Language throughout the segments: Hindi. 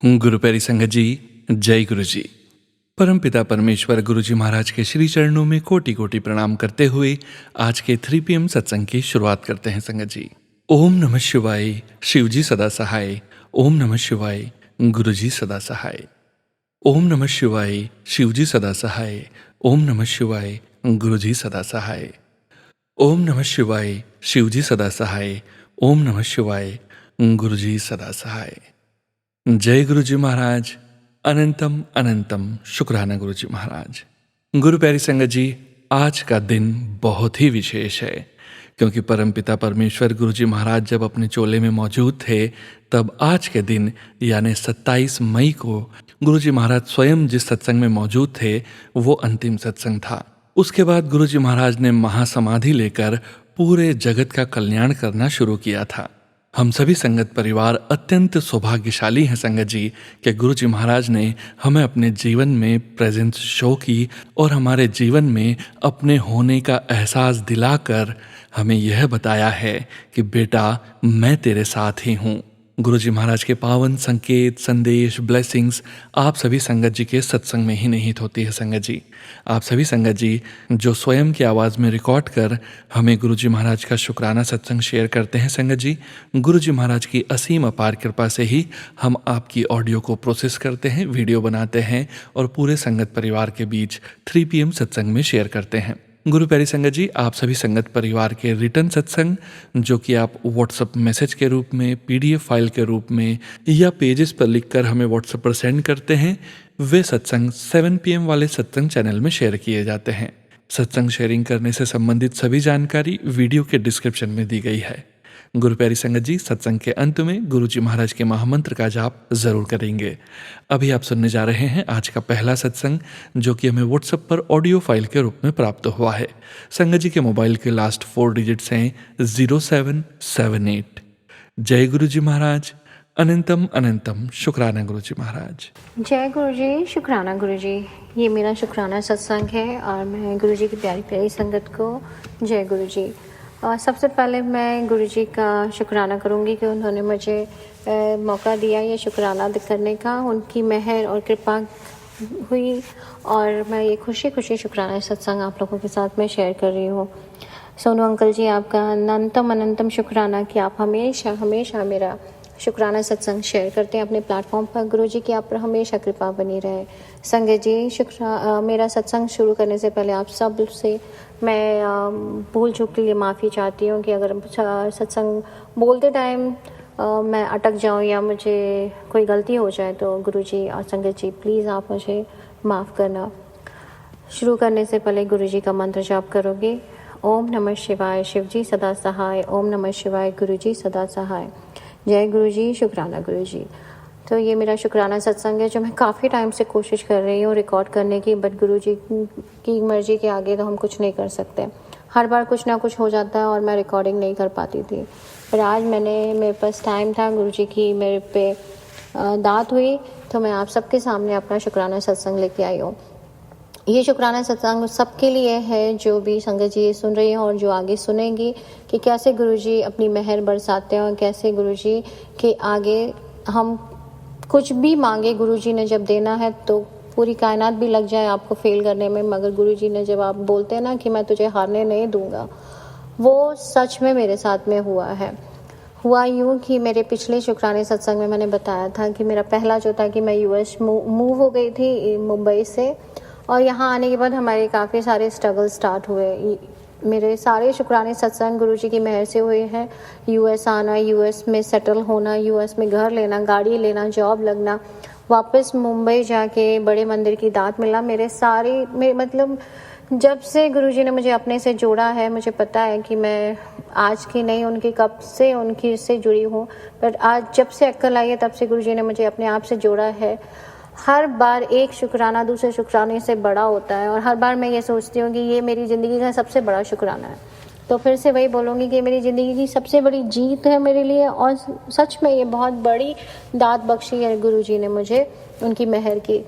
गुरु प्यारी संगत जी, जय गुरु जी। परम पिता परमेश्वर गुरु जी महाराज के श्री चरणों में कोटि कोटि प्रणाम करते हुए आज के 3 PM सत्संग की शुरुआत करते हैं संगत जी। ओम नमः शिवाय, शिव जी सदा सहाय। ओम नमः शिवाय, गुरु जी सदा सहाय। ओम नमः शिवाय, शिव जी सदा सहाय। ओम नमः शिवाय, गुरु जी सदा सहाय। ओम नमः शिवाय, शिव जी सदा सहाय। ओम नमः शिवाय, गुरु जी सदा सहाय। जय गुरु जी महाराज। अनंतम अनंतम शुक्राना गुरु जी महाराज। गुरु प्यारी संगत जी, आज का दिन बहुत ही विशेष है क्योंकि परमपिता परमेश्वर गुरु जी महाराज जब अपने चोले में मौजूद थे तब आज के दिन यानी 27 मई को गुरु जी महाराज स्वयं जिस सत्संग में मौजूद थे वो अंतिम सत्संग था। उसके बाद गुरु जी महाराज ने महासमाधि लेकर पूरे जगत का कल्याण करना शुरू किया था। हम सभी संगत परिवार अत्यंत सौभाग्यशाली हैं संगत जी कि गुरु जी महाराज ने हमें अपने जीवन में प्रेजेंस शो की और हमारे जीवन में अपने होने का एहसास दिलाकर हमें यह बताया है कि बेटा मैं तेरे साथ ही हूँ। गुरु जी महाराज के पावन संकेत, संदेश, ब्लेसिंग्स आप सभी संगत जी के सत्संग में ही निहित होती है संगत जी। आप सभी संगत जी जो स्वयं की आवाज़ में रिकॉर्ड कर हमें गुरु जी महाराज का शुक्राना सत्संग शेयर करते हैं संगत जी, गुरु जी महाराज की असीम अपार कृपा से ही हम आपकी ऑडियो को प्रोसेस करते हैं, वीडियो बनाते हैं और पूरे संगत परिवार के बीच 3 PM सत्संग में शेयर करते हैं। गुरु प्यारी संगत जी, आप सभी संगत परिवार के रिटर्न सत्संग जो कि आप व्हाट्सएप मैसेज के रूप में, PDF फाइल के रूप में या पेजेस पर लिखकर हमें व्हाट्सएप पर सेंड करते हैं, वे सत्संग 7 PM वाले सत्संग चैनल में शेयर किए जाते हैं। सत्संग शेयरिंग करने से संबंधित सभी जानकारी वीडियो के डिस्क्रिप्शन में दी गई है। गुरु प्यारी संगत जी, सत्संग के अंत में गुरु जी महाराज के महामंत्र का जाप जरूर करेंगे। अभी आप सुनने जा रहे हैं आज का पहला सत्संग जो कि हमें व्हाट्सएप पर ऑडियो फाइल के रूप में प्राप्त हुआ है। संगत जी के मोबाइल के लास्ट 4 डिजिट्स हैं 0778। जय गुरु जी महाराज। अनंतम अनंतम शुक्राना गुरु जी महाराज। जय गुरु जी, शुक्राना गुरु जी। ये मेरा शुक्राना सत्संग है और मैं गुरु जी की प्यारी प्यारी संगत को जय गुरु जी। और सबसे पहले मैं गुरु जी का शुक्राना करूँगी कि उन्होंने मुझे मौका दिया ये शुक्राना करने का, उनकी मेहर और कृपा हुई और मैं ये खुशी खुशी शुक्राना सत्संग आप लोगों के साथ में शेयर कर रही हूँ। सोनू अंकल जी, आपका अनंतम अनंतम शुक्राना कि आप हमेशा हमेशा मेरा शुक्राना सत्संग शेयर करते हैं अपने प्लेटफॉर्म पर। गुरु जी की आप पर हमेशा कृपा बनी रहे। संगत जी, मेरा सत्संग शुरू करने से पहले आप सब से मैं भूल चूक के लिए माफ़ी चाहती हूँ कि अगर सत्संग बोलते टाइम मैं अटक जाऊँ या मुझे कोई गलती हो जाए तो गुरु जी और संगत जी प्लीज़ आप मुझे माफ़ करना। शुरू करने से पहले गुरु जी का मंत्र जाप करोगे। ओम नमः शिवाय, शिव जी सदा सहाय। ओम नमः शिवाय, गुरु जी सदा सहाय। जय गुरु जी, शुक्राना गुरु जी। तो ये मेरा शुक्राना सत्संग है जो मैं काफ़ी टाइम से कोशिश कर रही हूँ रिकॉर्ड करने की, बट गुरु जी की मर्ज़ी के आगे तो हम कुछ नहीं कर सकते। हर बार कुछ ना कुछ हो जाता है और मैं रिकॉर्डिंग नहीं कर पाती थी। पर आज मेरे पास टाइम था, गुरु जी की मेरे पे दात हुई तो मैं आप सबके सामने अपना शुक्राना सत्संग लेके आई हूँ। ये शुक्राना सत्संग सबके लिए है जो भी संगत जी सुन रही हैं और जो आगे सुनेंगी कि कैसे गुरुजी अपनी मेहर बरसाते हैं और कैसे गुरुजी के आगे हम कुछ भी मांगे, गुरुजी ने जब देना है तो पूरी कायनात भी लग जाए आपको फेल करने में, मगर गुरुजी ने जब आप बोलते हैं ना कि मैं तुझे हारने नहीं दूंगा, वो सच में मेरे साथ में हुआ है। हुआ यूँ कि मेरे पिछले शुक्राने सत्संग में मैंने बताया था कि मेरा पहला जो था कि मैं US मूव हो गई थी मुंबई से, और यहाँ आने के बाद हमारे काफ़ी सारे स्ट्रगल स्टार्ट हुए। मेरे सारे शुक्राने सत्संग गुरुजी की मेहर से हुए हैं। US आना, US में सेटल होना, US में घर लेना, गाड़ी लेना, जॉब लगना, वापस मुंबई जाके बड़े मंदिर की दात मिलना, मतलब जब से गुरुजी ने मुझे अपने से जोड़ा है, मुझे पता है कि मैं आज की नहीं उनकी कब से उनकी से जुड़ी हूँ, बट आज जब से अक्ल आई है तब से गुरुजी ने मुझे अपने आप से जोड़ा है। हर बार एक शुक्राना दूसरे शुक्राने से बड़ा होता है और हर बार मैं ये सोचती हूँ कि ये मेरी ज़िंदगी का सबसे बड़ा शुक्राना है। तो फिर से वही बोलूँगी कि मेरी ज़िंदगी की सबसे बड़ी जीत है मेरे लिए और सच में ये बहुत बड़ी दात बख्शी है गुरुजी ने मुझे, उनकी मेहर की।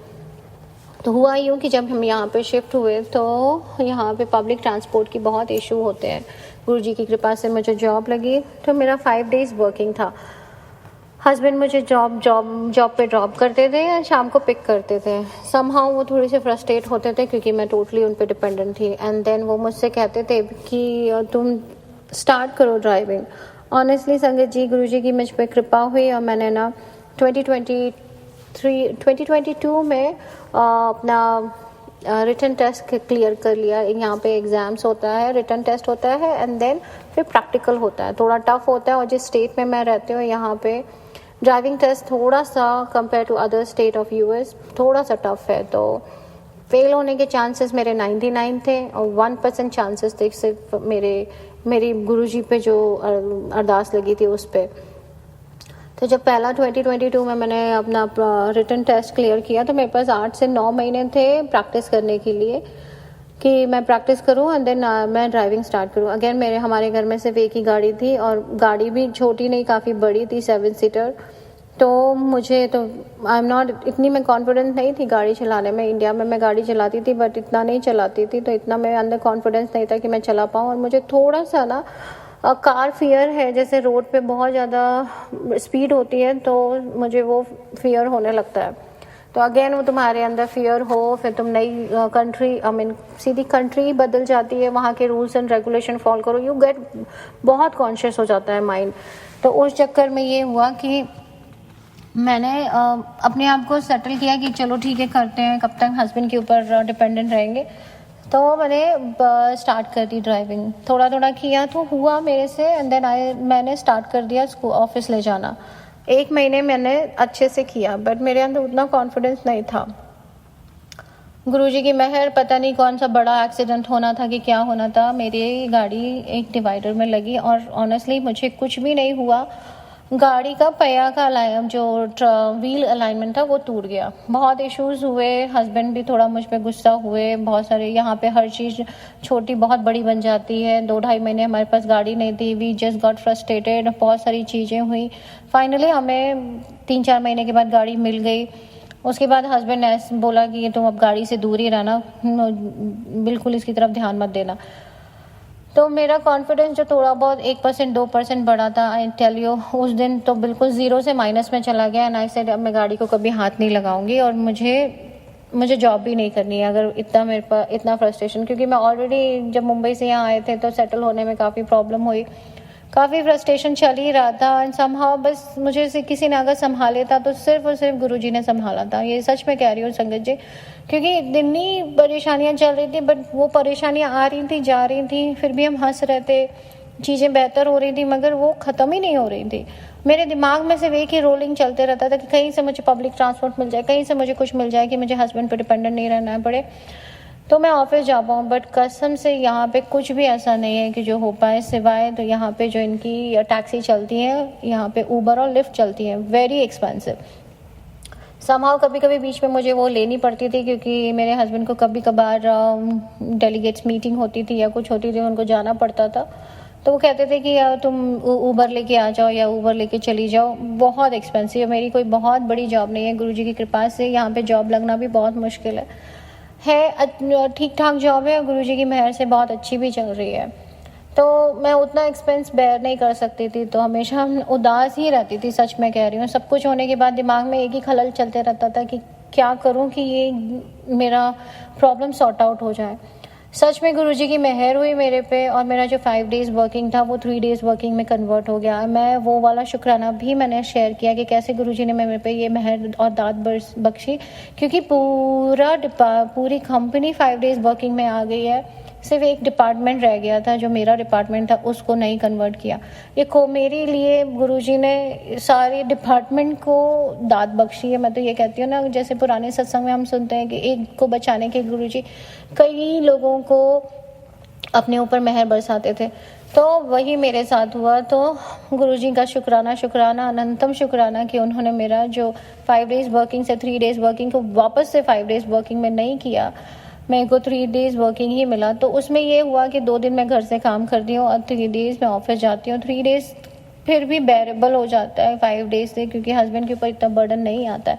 तो हुआ यूँ कि जब हम यहाँ पे शिफ्ट हुए तो यहाँ पे पब्लिक ट्रांसपोर्ट की बहुत इशू होते हैं। गुरुजी की कृपा से मुझे जॉब लगी तो मेरा 5 days वर्किंग था। हस्बैंड मुझे जॉब पे ड्रॉप करते थे या शाम को पिक करते थे। समहाउ वो थोड़े से फ्रस्ट्रेट होते थे क्योंकि मैं टोटली उन पे डिपेंडेंट थी। एंड देन वो मुझसे कहते थे कि तुम स्टार्ट करो ड्राइविंग। ऑनेस्टली संगत जी, गुरुजी की मुझ पे कृपा हुई और मैंने ना 2022 में अपना रिटन टेस्ट क्लियर कर लिया। यहाँ पे एग्ज़ाम्स होता है, रिटन टेस्ट होता है एंड देन फिर प्रैक्टिकल होता है। थोड़ा टफ होता है और जिस स्टेट में मैं रहती हूँ यहाँ पे ड्राइविंग टेस्ट थोड़ा सा compare to other state of US थोड़ा सा टफ है। तो फेल होने के चांसेस मेरे 99 थे और 1% चांसेस थे सिर्फ मेरी गुरुजी पे जो अरदास लगी थी उस पर। तो जब पहला 2022 में मैंने अपना रिटन टेस्ट क्लियर किया तो मेरे पास 8 से 9 महीने थे प्रैक्टिस करने के लिए कि मैं प्रैक्टिस करूं एंड देन मैं ड्राइविंग स्टार्ट करूं। अगेन हमारे घर में सिर्फ एक ही गाड़ी थी और गाड़ी भी छोटी नहीं, काफ़ी बड़ी थी, 7 सीटर। तो मुझे तो आई एम नॉट इतनी मैं कॉन्फिडेंस नहीं थी गाड़ी चलाने में। इंडिया में मैं गाड़ी चलाती थी बट इतना नहीं चलाती थी, तो इतना मेरे अंदर कॉन्फिडेंस नहीं था कि मैं चला पाऊँ। और मुझे थोड़ा सा ना कार फियर है, जैसे रोड पे बहुत ज़्यादा स्पीड होती है तो मुझे वो फियर होने लगता है। तो अगेन वो तुम्हारे अंदर फियर हो, फिर तुम नई कंट्री सीधी कंट्री बदल जाती है, वहाँ के रूल्स एंड रेगुलेशन फॉलो करो, यू गेट बहुत कॉन्शियस हो जाता है माइंड। तो उस चक्कर में ये हुआ कि मैंने अपने आप को सेटल किया कि चलो ठीक है करते हैं, कब तक हस्बैंड के ऊपर डिपेंडेंट रहेंगे। तो मैंने स्टार्ट कर दी ड्राइविंग, थोड़ा थोड़ा किया तो हुआ मेरे से एंड देन मैंने स्टार्ट कर दिया स्कूल ऑफिस ले जाना। 1 महीने मैंने अच्छे से किया बट मेरे अंदर उतना कॉन्फिडेंस नहीं था। गुरुजी की मेहर, पता नहीं कौन सा बड़ा एक्सीडेंट होना था कि क्या होना था, मेरी गाड़ी एक डिवाइडर में लगी और ऑनेस्टली मुझे कुछ भी नहीं हुआ। गाड़ी का पहिया का जो व्हील अलाइनमेंट था वो टूट गया। बहुत इश्यूज हुए, हस्बैंड भी थोड़ा मुझ पे गुस्सा हुए, बहुत सारे यहाँ पे हर चीज़ छोटी बहुत बड़ी बन जाती है। 2-2.5 महीने हमारे पास गाड़ी नहीं थी, वी जस्ट गॉट फ्रस्ट्रेटेड, बहुत सारी चीज़ें हुई। फाइनली हमें 3-4 महीने के बाद गाड़ी मिल गई। उसके बाद हस्बैंड ने बोला कि तुम अब गाड़ी से दूर ही रहना, बिल्कुल इसकी तरफ ध्यान मत देना। तो मेरा कॉन्फिडेंस जो थोड़ा बहुत 1% 2% बढ़ा था, आई टेल यू उस दिन तो बिल्कुल ज़ीरो से माइनस में चला गया। एंड आई सेड अब मैं गाड़ी को कभी हाथ नहीं लगाऊंगी और मुझे जॉब भी नहीं करनी है अगर इतना मेरे पास इतना फ्रस्ट्रेशन, क्योंकि मैं ऑलरेडी जब मुंबई से यहाँ आए थे तो सेटल होने में काफ़ी प्रॉब्लम हुई, काफ़ी फ्रस्ट्रेशन चल ही रहा था। एंड समहाउ बस मुझे से किसी ने अगर संभाले था तो सिर्फ और सिर्फ गुरुजी ने संभाला था। ये सच में कह रही हूँ संगत जी, क्योंकि दिननी परेशानियाँ चल रही थी बट वो परेशानियाँ आ रही थी जा रही थी, फिर भी हम हंस रहे थे, चीज़ें बेहतर हो रही थी मगर वो ख़त्म ही नहीं हो रही थी। मेरे दिमाग में सिर्फ एक ही रोलिंग चलते रहता था कि कहीं से मुझे पब्लिक ट्रांसपोर्ट मिल जाए, कहीं से मुझे कुछ मिल जाए कि मुझे हस्बैंड पर डिपेंडेंट नहीं रहना पड़े तो मैं ऑफिस जा पाऊँ। बट कसम से यहाँ पे कुछ भी ऐसा नहीं है कि जो हो पाए, सिवाय तो यहाँ पे जो इनकी टैक्सी चलती है, यहाँ पे ऊबर और लिफ्ट चलती है, वेरी एक्सपेंसिव। समहाउ कभी कभी बीच में मुझे वो लेनी पड़ती थी क्योंकि मेरे हस्बैंड को कभी कभार डेलीगेट्स मीटिंग होती थी या कुछ होती थी, उनको जाना पड़ता था। तो वो कहते थे कि तुम ऊबर लेके आ जाओ या ऊबर लेके चली जाओ, बहुत एक्सपेंसिव है। मेरी कोई बहुत बड़ी जॉब नहीं है, गुरुजी की कृपा से यहाँ पे जॉब लगना भी बहुत मुश्किल है ठीक ठाक जॉब है और गुरुजी की मेहर से बहुत अच्छी भी चल रही है। तो मैं उतना एक्सपेंस बेयर नहीं कर सकती थी, तो हमेशा उदास ही रहती थी, सच में कह रही हूँ। सब कुछ होने के बाद दिमाग में एक ही खलल चलते रहता था कि क्या करूँ कि ये मेरा प्रॉब्लम सॉर्ट आउट हो जाए। सच में गुरुजी की मेहर हुई मेरे पे और मेरा जो 5 डेज़ वर्किंग था वो 3 डेज़ वर्किंग में कन्वर्ट हो गया। मैं वो वाला शुक्राना भी मैंने शेयर किया कि कैसे गुरुजी ने मेरे पे ये मेहर और दात बख्शी, क्योंकि पूरी कंपनी 5 डेज़ वर्किंग में आ गई है, सिर्फ एक डिपार्टमेंट रह गया था जो मेरा डिपार्टमेंट था, उसको नहीं कन्वर्ट किया। ये मेरे लिए गुरुजी ने सारे डिपार्टमेंट को दात बख्शी है। मैं तो ये कहती हूँ ना, जैसे पुराने सत्संग में हम सुनते हैं कि एक को बचाने के गुरुजी कई लोगों को अपने ऊपर मेहर बरसाते थे, तो वही मेरे साथ हुआ। तो गुरुजी का शुक्राना अनंतम शुक्राना कि उन्होंने मेरा जो 5 डेज़ वर्किंग से 3 डेज़ वर्किंग को वापस से 5 डेज़ वर्किंग में नहीं किया, मेरे को 3 डेज़ वर्किंग ही मिला। तो उसमें ये हुआ कि 2 दिन मैं घर से काम करती हूँ और 3 डेज़ मैं ऑफिस जाती हूँ। 3 डेज़ फिर भी बेरेबल हो जाता है 5 डेज़ से, क्योंकि हस्बैंड के ऊपर इतना बर्डन नहीं आता है।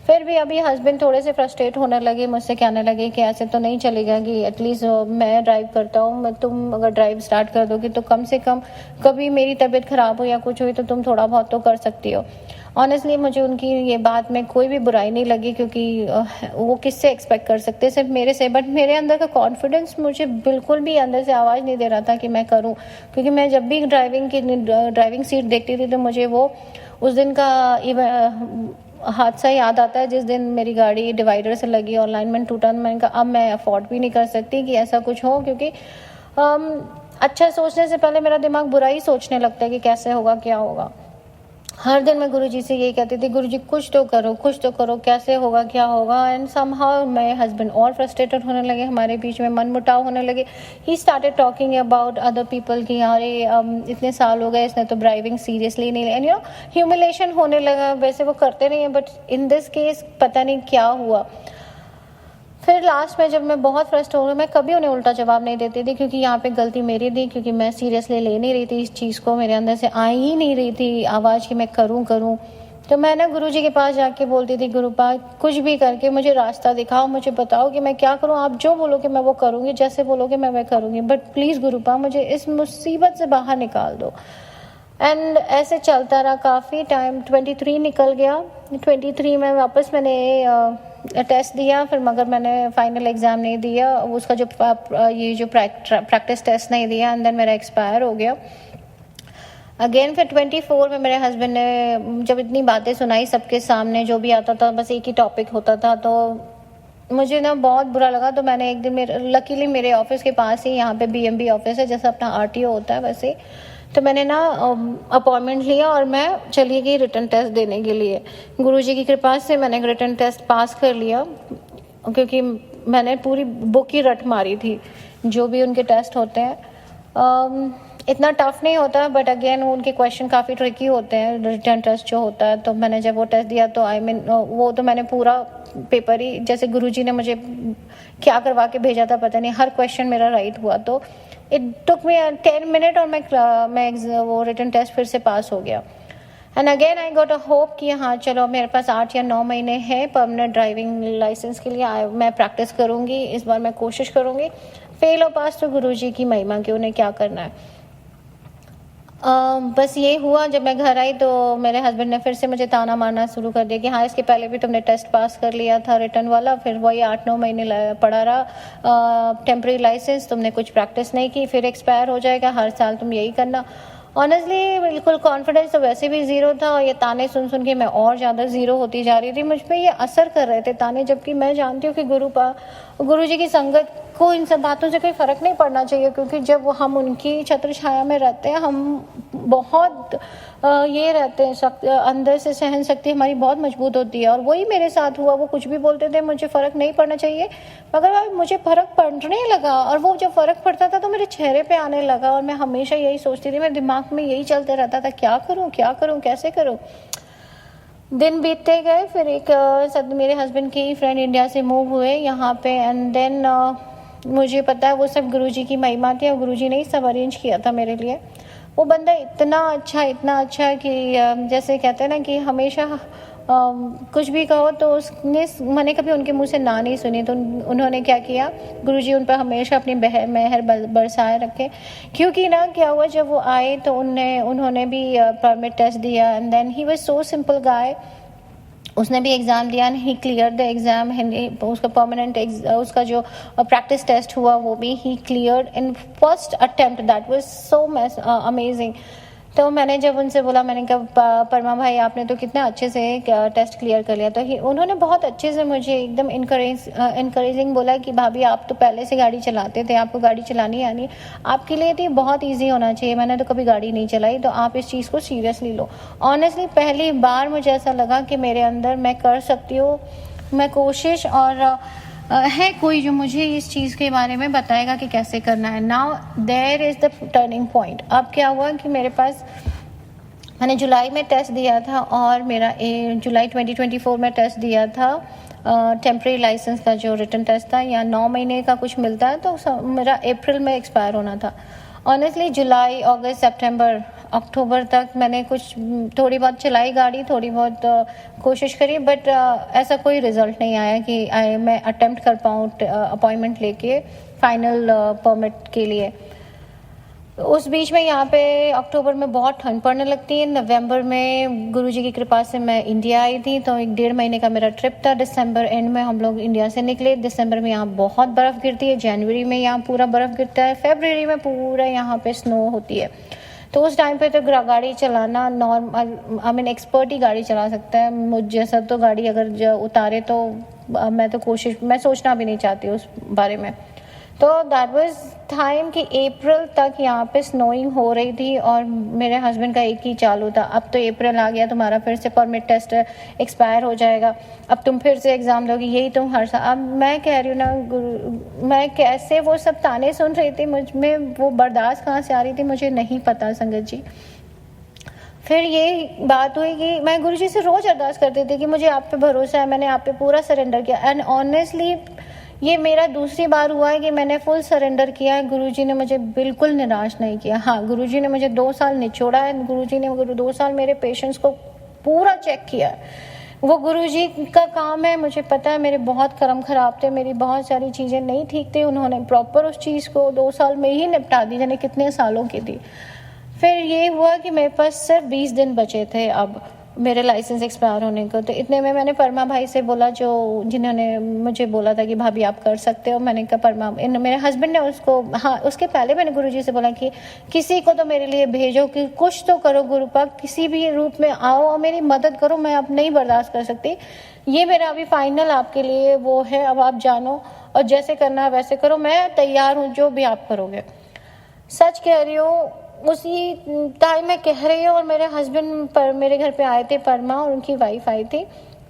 फिर भी अभी हस्बैंड थोड़े से फ्रस्ट्रेट होने लगे, मुझसे कहने लगे कि ऐसे तो नहीं चलेगा कि एटलीस्ट मैं ड्राइव करता हूँ, तुम अगर ड्राइव स्टार्ट कर दोगी तो कम से कम कभी मेरी तबीयत ख़राब हो या कुछ हुई तो तुम थोड़ा बहुत तो कर सकती हो। ऑनेस्टली मुझे उनकी ये बात में कोई भी बुराई नहीं लगी, क्योंकि वो किससे एक्सपेक्ट कर सकते, सिर्फ मेरे से। बट मेरे अंदर का कॉन्फिडेंस मुझे बिल्कुल भी अंदर से आवाज़ नहीं दे रहा था कि मैं करूं, क्योंकि मैं जब भी ड्राइविंग सीट देखती थी तो मुझे वो उस दिन का हादसा याद आता है जिस दिन मेरी गाड़ी डिवाइडर से लगी और अलाइनमेंट टूटा। मैंने कहा अब मैं अफोर्ड भी नहीं कर सकती कि ऐसा कुछ हो, क्योंकि अच्छा सोचने से पहले मेरा दिमाग बुरा ही सोचने लगता है कि कैसे होगा, क्या होगा। हर दिन मैं गुरुजी से यही कहती थी, गुरुजी कुछ तो करो, कैसे होगा, क्या होगा। एंड समहाउ मेरे हस्बैंड और फ्रस्ट्रेटेड होने लगे, हमारे बीच में मनमुटाव होने लगे। He started talking about other people कि अरे इतने साल हो गए, इसने तो ड्राइविंग सीरियसली नहीं लिया। एंड ह्यूमिलेशन होने लगा। वैसे वो करते नहीं है, बट इन दिस केस पता नहीं क्या हुआ। फिर लास्ट में जब मैं बहुत फ्रस्ट्रेट हो गई, मैं कभी उन्हें उल्टा जवाब नहीं देती थी, क्योंकि यहाँ पे गलती मेरी थी, क्योंकि मैं सीरियसली ले नहीं रही थी इस चीज़ को, मेरे अंदर से आ ही नहीं रही थी आवाज़ कि मैं करूँ। तो मैं ना गुरुजी के पास जाके बोलती थी, गुरुपा कुछ भी करके मुझे रास्ता दिखाओ, मुझे बताओ कि मैं क्या करूँ, आप जो बोलोगे मैं वो करूँगी, जैसे बोलोगे मैं करूँगी, बट प्लीज़ गुरुपा मुझे इस मुसीबत से बाहर निकाल दो। एंड ऐसे चलता रहा काफ़ी टाइम। 23 निकल गया। 23 में वापस मैंने टेस्ट दिया, फिर मगर मैंने फाइनल एग्ज़ाम नहीं दिया, उसका जो ये जो प्रैक्टिस टेस्ट नहीं दिया, एंड देन मेरा एक्सपायर हो गया। अगेन फिर 24 में मेरे हस्बैंड ने जब इतनी बातें सुनाई सबके सामने, जो भी आता था बस एक ही टॉपिक होता था, तो मुझे ना बहुत बुरा लगा। तो मैंने एक दिन लकीली मेरे ऑफिस के पास ही यहाँ पे BMB ऑफिस है, जैसा अपना RTO होता है वैसे, तो मैंने ना अपॉइंटमेंट लिया और मैं चली गई रिटन टेस्ट देने के लिए। गुरुजी की कृपा से मैंने रिटन टेस्ट पास कर लिया, क्योंकि मैंने पूरी बुक ही रट मारी थी, जो भी उनके टेस्ट होते हैं। इतना टफ नहीं होता, बट अगेन उनके क्वेश्चन काफ़ी ट्रिकी होते हैं, रिटन टेस्ट जो होता है। तो मैंने जब वो टेस्ट दिया तो वो तो मैंने पूरा पेपर ही, जैसे गुरुजी ने मुझे क्या करवा के भेजा था पता नहीं, हर क्वेश्चन मेरा राइट हुआ। तो इट टुक मी 10 मिनट और मैं वो रिटन टेस्ट फिर से पास हो गया। And again I got a hope कि हाँ चलो मेरे पास 8 या 9 महीने हैं परमानेंट ड्राइविंग लाइसेंस के लिए, मैं प्रैक्टिस करूँगी, इस बार मैं कोशिश करूँगी। फेल और पास तो गुरुजी की महिमा कि उन्हें क्या करना है। बस ये हुआ। जब मैं घर आई तो मेरे हस्बैंड ने फिर से मुझे ताना मारना शुरू कर दिया कि हाँ इसके पहले भी तुमने टेस्ट पास कर लिया था रिटर्न वाला, फिर वही 8-9 महीने पड़ा रहा टेम्प्रेरी लाइसेंस, तुमने कुछ प्रैक्टिस नहीं की, फिर एक्सपायर हो जाएगा, हर साल तुम यही करना। ऑनेस्टली बिल्कुल कॉन्फिडेंस तो वैसे भी ज़ीरो था, और ये ताने सुन सुन के मैं और ज़्यादा ज़ीरो होती जा रही थी। मुझ पर ये असर कर रहे थे ताने, जबकि मैं जानती हूँ कि गुरुजी की संगत को इन सब बातों से कोई फ़र्क नहीं पड़ना चाहिए, क्योंकि जब हम उनकी छत्र छाया में रहते हैं हम बहुत ये रहते हैं, अंदर से सहन शक्ति हमारी बहुत मजबूत होती है। और वही मेरे साथ हुआ। वो कुछ भी बोलते थे, मुझे फ़र्क नहीं पड़ना चाहिए, मगर मुझे फ़र्क पड़ने लगा, और वो जब फ़र्क पड़ता था तो मेरे चेहरे पे आने लगा, और मैं हमेशा यही सोचती थी, मेरे दिमाग में यही चलते रहता था, क्या करूँ, कैसे करूँ। दिन बीतते गए। फिर मेरे हस्बैंड की फ्रेंड इंडिया से मूव हुए यहाँ पे, एंड देन मुझे पता है वो सब गुरुजी की महिमा थी, और गुरुजी ने ही सब अरेंज किया था मेरे लिए। वो बंदा इतना अच्छा कि जैसे कहते हैं ना कि हमेशा कुछ भी कहो तो मैंने कभी उनके मुंह से ना नहीं सुनी। तो उन्होंने क्या किया, गुरुजी उन पर हमेशा अपनी मेहर बरसाए रखे। क्योंकि ना क्या हुआ, जब वो आए तो उन्होंने भी परमिट टेस्ट दिया, and then he was so simple guy. उसने भी एग्ज़ाम दिया, ही क्लियर द एग्ज़ाम। उसका परमानेंट उसका जो प्रैक्टिस टेस्ट हुआ वो भी he clear in first attempt. That was so amazing. तो मैंने जब उनसे बोला, मैंने कहा परमा भाई आपने तो कितना अच्छे से टेस्ट क्लियर कर लिया। तो उन्होंने बहुत अच्छे से मुझे एकदम इनकरेजिंग बोला कि भाभी आप तो पहले से गाड़ी चलाते थे, आपको गाड़ी चलानी आनी, आपके लिए तो बहुत ईजी होना चाहिए, मैंने तो कभी गाड़ी नहीं चलाई, तो आप इस चीज़ को सीरियसली लो। ऑनेस्टली पहली बार मुझे ऐसा लगा कि मेरे अंदर मैं कर सकती हूँ, मैं कोशिश, और है कोई जो मुझे इस चीज़ के बारे में बताएगा कि कैसे करना है। Now there is the turning point. अब क्या हुआ कि मेरे पास, मैंने जुलाई में टेस्ट दिया था, और मेरा जुलाई 2024 में टेस्ट दिया था टेम्प्रेरी लाइसेंस का जो रिटन टेस्ट था, या 9 महीने का कुछ मिलता है, तो मेरा अप्रैल में एक्सपायर होना था। ऑनेस्टली जुलाई, अगस्त, सितंबर, अक्टूबर तक मैंने कुछ थोड़ी बहुत चलाई गाड़ी, थोड़ी बहुत कोशिश करी, बट ऐसा कोई रिजल्ट नहीं आया कि मैं अटेम्प्ट कर पाऊँ अपॉइंटमेंट लेके फाइनल परमिट के लिए। उस बीच में यहाँ पे अक्टूबर में बहुत ठंड पड़ने लगती है। नवंबर में गुरुजी की कृपा से मैं इंडिया आई थी, तो 1.5 महीने का मेरा ट्रिप था। दिसंबर एंड में हम लोग इंडिया से निकले। दिसंबर में यहाँ बहुत बर्फ़ गिरती है, जनवरी में यहाँ पूरा बर्फ़ गिरता है, फरवरी में पूरा यहाँ पे स्नो होती है। तो उस टाइम पे तो गाड़ी चलाना नॉर्मल एक्सपर्ट ही गाड़ी चला सकता है। मुझ जैसा तो गाड़ी अगर उतारे तो मैं सोचना भी नहीं चाहती उस बारे में। तो दैट वाज टाइम कि अप्रैल तक यहाँ पे स्नोइंग हो रही थी और मेरे हस्बैंड का एक ही चालू था, अब तो अप्रैल आ गया, तुम्हारा फिर से परमिट टेस्ट एक्सपायर हो जाएगा, अब तुम फिर से एग्ज़ाम दोगी, यही तुम हर साल। अब मैं कह रही हूँ ना, मैं कैसे वो सब ताने सुन रही थी, मुझ में वो बर्दाश्त कहाँ से आ रही थी मुझे नहीं पता संगत जी। फिर ये बात हुई कि मैं गुरुजी से रोज़ अरदास करती थी कि मुझे आप पे भरोसा है, मैंने आप पे पूरा सरेंडर किया। एंड ऑनेस्टली ये मेरा दूसरी बार हुआ है कि मैंने फुल सरेंडर किया है। गुरुजी ने मुझे बिल्कुल निराश नहीं किया। हाँ, गुरुजी ने मुझे 2 साल निचोड़ा है, गुरुजी ने 2 साल मेरे पेशेंस को पूरा चेक किया है। वो गुरुजी का काम है, मुझे पता है। मेरे बहुत कर्म खराब थे, मेरी बहुत सारी चीज़ें नहीं ठीक थी, उन्होंने प्रॉपर उस चीज़ को 2 साल में ही निपटा दी, जाने कितने सालों की थी। फिर ये हुआ कि मेरे पास सिर्फ 20 दिन बचे थे अब मेरे लाइसेंस एक्सपायर होने को। तो इतने में मैंने परमा भाई से बोला, जिन्होंने मुझे बोला था कि भाभी आप कर सकते हो। मैंने कहा परमा, मेरे हस्बैंड ने उसको, हाँ उसके पहले मैंने गुरुजी से बोला कि किसी को तो मेरे लिए भेजो, कि कुछ तो करो गुरुपा, किसी भी रूप में आओ और मेरी मदद करो, मैं अब नहीं बर्दाश्त कर सकती। ये मेरा अभी फाइनल आपके लिए वो है, अब आप जानो और जैसे करना है वैसे करो, मैं तैयार हूँ जो भी आप करोगे। सच कह रही हूँ, उसी टाइम में कह रही हूँ और मेरे हस्बैंड पर मेरे घर पे आए थे, परमा और उनकी वाइफ आई थी।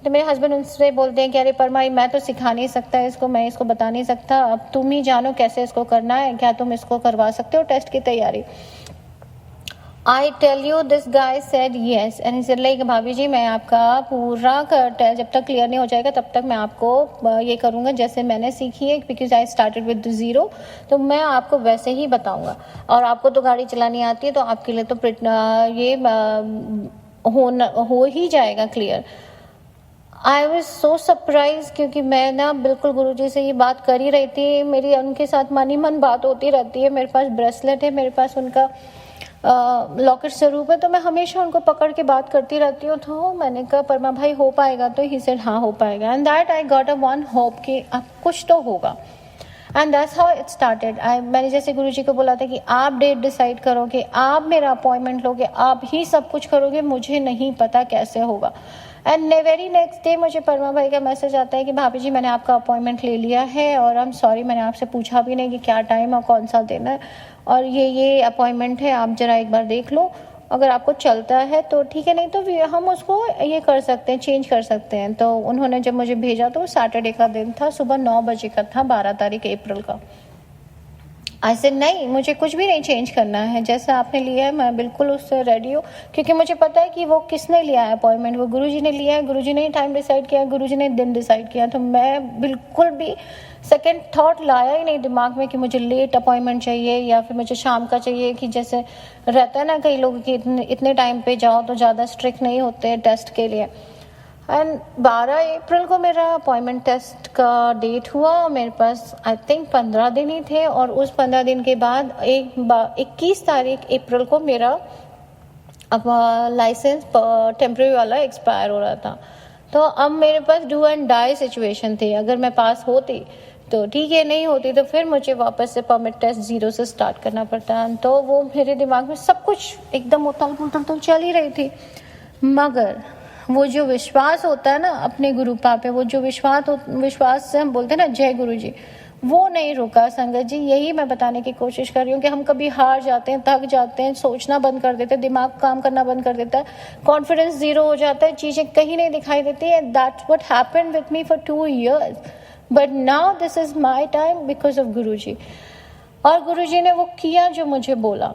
तो मेरे हस्बैंड उनसे बोलते हैं कि अरे परमा, मैं तो सिखा नहीं सकता इसको, मैं इसको बता नहीं सकता, अब तुम ही जानो कैसे इसको करना है, क्या तुम इसको करवा सकते हो टेस्ट की तैयारी। I tell you, this guy said yes and he said like भाभी जी मैं आपका पूरा टेस्ट जब तक क्लियर नहीं हो जाएगा तब तक मैं आपको ये करूँगा जैसे मैंने सीखी है, बिकॉज आई स्टार्टेड विद 0, तो मैं आपको वैसे ही बताऊँगा। और आपको तो गाड़ी चलानी आती है तो आपके लिए तो ये हो ही जाएगा clear. I was so surprise, क्योंकि मैं ना बिल्कुल गुरुजी से ये बात कर ही रही थी, मेरी उनके साथ मन ही मन बात होती रहती है। मेरे पास ब्रेसलेट है, मेरे पास उनका लॉकेट स्वरूप है, तो मैं हमेशा उनको पकड़ के बात करती रहती हूँ। तो मैंने कहा परमा भाई हो पाएगा, तो ही सेड हाँ हो पाएगा। And that I got a one hope कि अब कुछ तो होगा। And that's how it started. मैंने जैसे गुरुजी को बोला था कि आप डेट डिसाइड करोगे, आप मेरा अपॉइंटमेंट लोगे, आप ही सब कुछ करोगे, मुझे नहीं पता कैसे होगा। एंड वेरी नेक्स्ट डे मुझे परमा भाई का मैसेज आता है कि भाभी जी मैंने आपका अपॉइंटमेंट ले लिया है और आई एम सॉरी मैंने आपसे पूछा भी नहीं कि क्या टाइम और कौन सा दिन है, और ये अपॉइंटमेंट है, आप ज़रा एक बार देख लो, अगर आपको चलता है तो ठीक है, नहीं तो हम उसको ये कर सकते हैं, चेंज कर सकते हैं। तो उन्होंने जब मुझे भेजा तो सैटरडे का दिन था, सुबह 9 बजे का था, 12 तारीख अप्रैल का। ऐसे नहीं, मुझे कुछ भी नहीं चेंज करना है, जैसा आपने लिया है मैं बिल्कुल उससे रेडी हूँ, क्योंकि मुझे पता है कि वो किसने लिया है अपॉइंटमेंट, वो गुरुजी ने लिया है, गुरुजी ने टाइम डिसाइड किया, गुरुजी ने दिन डिसाइड किया। तो मैं बिल्कुल भी सेकंड थॉट लाया ही नहीं दिमाग में कि मुझे लेट अपॉइंटमेंट चाहिए या फिर मुझे शाम का चाहिए, कि जैसे रहता है ना कई लोग कि इतने टाइम पे जाओ तो ज़्यादा स्ट्रिक्ट नहीं होते टेस्ट के लिए। एंड 12 अप्रैल को मेरा अपॉइंटमेंट टेस्ट का डेट हुआ और मेरे पास आई थिंक 15 दिन ही थे, और उस 15 दिन के बाद 21 तारीख अप्रैल को मेरा लाइसेंस टेम्प्रेरी वाला एक्सपायर हो रहा था। तो अब मेरे पास डू एंड डाई सिचुएशन थी, अगर मैं पास होती तो ठीक है, नहीं होती तो फिर मुझे वापस से परमिट टेस्ट 0 से स्टार्ट करना पड़ता। तो वो मेरे दिमाग में सब कुछ एकदम उथल पुथल तो चल ही रही थी, मगर वो जो विश्वास होता है ना अपने गुरुपा पे, वो जो विश्वास से हम बोलते हैं ना जय गुरु जी, वो नहीं रुका संगत जी। यही मैं बताने की कोशिश कर रही हूँ कि हम कभी हार जाते हैं, थक जाते हैं, सोचना बंद कर देते हैं, दिमाग काम करना बंद कर देता है, कॉन्फिडेंस 0 हो जाता है, चीज़ें कहीं नहीं दिखाई देती है। That's what happened with me for 2 years, but now this is my time because of गुरु जी। और गुरु जी ने वो किया जो मुझे बोला,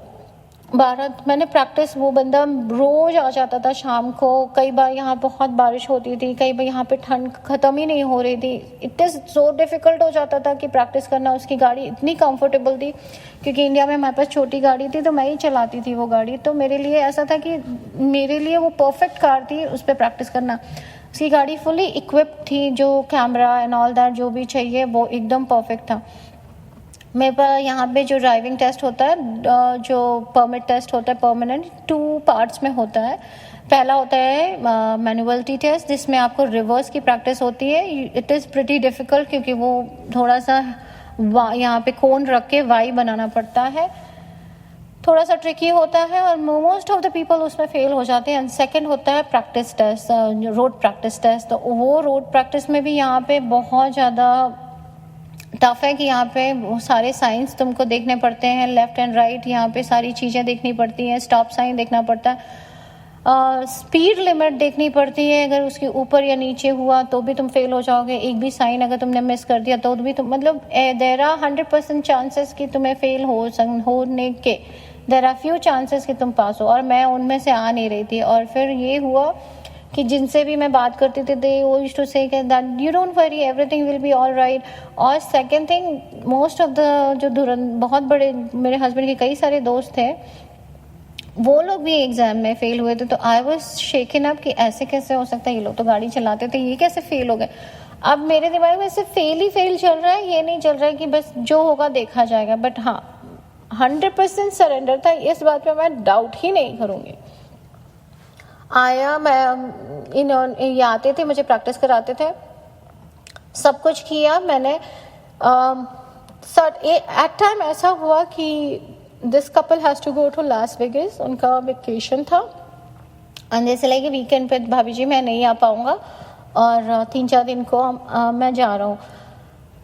भारत मैंने प्रैक्टिस, वो बंदा रोज आ जाता था शाम को। कई बार यहाँ बहुत बारिश होती थी, कई बार यहाँ पे ठंड ख़त्म ही नहीं हो रही थी। इट इज़ सो डिफ़िकल्ट हो जाता था कि प्रैक्टिस करना। उसकी गाड़ी इतनी कंफर्टेबल थी, क्योंकि इंडिया में हमारे पास छोटी गाड़ी थी तो मैं ही चलाती थी वो गाड़ी। तो मेरे लिए ऐसा था कि मेरे लिए वो परफेक्ट कार थी उस पर प्रैक्टिस करना। उसकी गाड़ी फुली इक्विप्ड थी, जो कैमरा एंड ऑल दैट जो भी चाहिए वो एकदम परफेक्ट था। मेरे पास यहाँ पे जो ड्राइविंग टेस्ट होता है, जो परमिट टेस्ट होता है परमानेंट, 2 पार्ट्स में होता है। पहला होता है मैनुअलिटी टेस्ट, जिसमें आपको रिवर्स की प्रैक्टिस होती है। इट इज़ प्रिटी डिफ़िकल्ट, क्योंकि वो थोड़ा सा यहाँ पे कोन रख के वाई बनाना पड़ता है, थोड़ा सा ट्रिकी होता है और मोस्ट ऑफ द पीपल उसमें फेल हो जाते हैं। एंड सेकंड होता है practice test, road practice test. तो वो रोड प्रैक्टिस में भी यहाँ पे बहुत ज़्यादा टफ है कि यहाँ पे वो सारे साइंस तुमको देखने पड़ते हैं, लेफ्ट एंड राइट, यहाँ पे सारी चीज़ें देखनी पड़ती हैं, स्टॉप साइन देखना पड़ता है, स्पीड लिमिट देखनी पड़ती है। अगर उसके ऊपर या नीचे हुआ तो भी तुम फेल हो जाओगे। एक भी साइन अगर तुमने मिस कर दिया तो भी तुम, मतलब देयर आर 100% चांसेस कि तुम्हें फेल होने के, देयर आर फ्यू चांसेस कि तुम पास हो, और मैं उनमें से आ नहीं रही थी। और फिर ये हुआ कि जिनसे भी मैं बात करती थी, दे वो used to say that you don't worry, everything will be all right. और second thing, most of the जो बहुत बड़े मेरे हस्बैंड के कई सारे दोस्त थे, वो लोग भी एग्जाम में फेल हुए थे। तो आई वाज शेकन अप कि ऐसे कैसे हो सकता है, ये लोग तो गाड़ी चलाते थे, ये कैसे फेल हो गए। अब मेरे दिमाग में सिर्फ फेल ही फेल चल रहा है, ये नहीं चल रहा है कि बस जो होगा देखा जाएगा। बट हाँ, 100% सरेंडर था, इस बात पे मैं डाउट ही नहीं करूँगी। आया, मैं ये आते थे, मुझे प्रैक्टिस कराते थे, सब कुछ किया मैंने। एट टाइम ऐसा हुआ कि this couple has to go to Las Vegas, उनका वेकेशन था। एंड जैसे लगे वीकेंड पे, भाभी जी मैं नहीं आ पाऊँगा और 3-4 दिन को मैं जा रहा हूँ।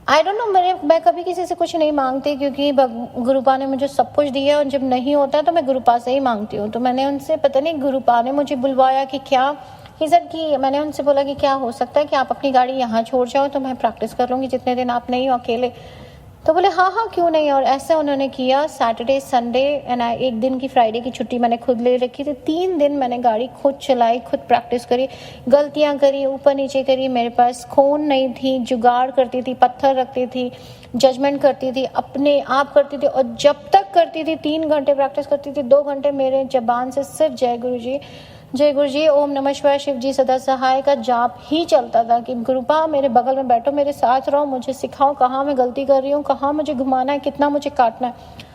आई डोंट नो, मैं कभी किसी से कुछ नहीं मांगती, क्योंकि गुरुपा ने मुझे सब कुछ दिया, और जब नहीं होता है तो मैं गुरुपा से ही मांगती हूँ। तो मैंने उनसे, पता नहीं गुरुपा ने मुझे बुलवाया कि क्या, ही सेड कि, मैंने उनसे बोला कि क्या हो सकता है कि आप अपनी गाड़ी यहाँ छोड़ जाओ तो मैं प्रैक्टिस कर लूँगी जितने दिन आप नहीं हो अकेले। तो बोले हाँ हाँ क्यों नहीं। और ऐसे उन्होंने किया। सैटरडे संडे एंड एक दिन की फ्राइडे की छुट्टी मैंने खुद ले रखी थी। 3 दिन मैंने गाड़ी खुद चलाई, खुद प्रैक्टिस करी, गलतियां करी, ऊपर नीचे करी। मेरे पास खून नहीं थी, जुगाड़ करती थी, पत्थर रखती थी, जजमेंट करती थी, अपने आप करती थी। और जब तक करती थी 3 घंटे प्रैक्टिस करती थी, 2 घंटे मेरे जबान से सिर्फ जय गुरु जी, ओम नमः शिवाय, शिव जी सदा सहाय का जाप ही चलता था कि गुरुपा मेरे बगल में बैठो, मेरे साथ रहो, मुझे सिखाओ कहाँ मैं गलती कर रही हूँ, कहाँ मुझे घुमाना है, कितना मुझे काटना है।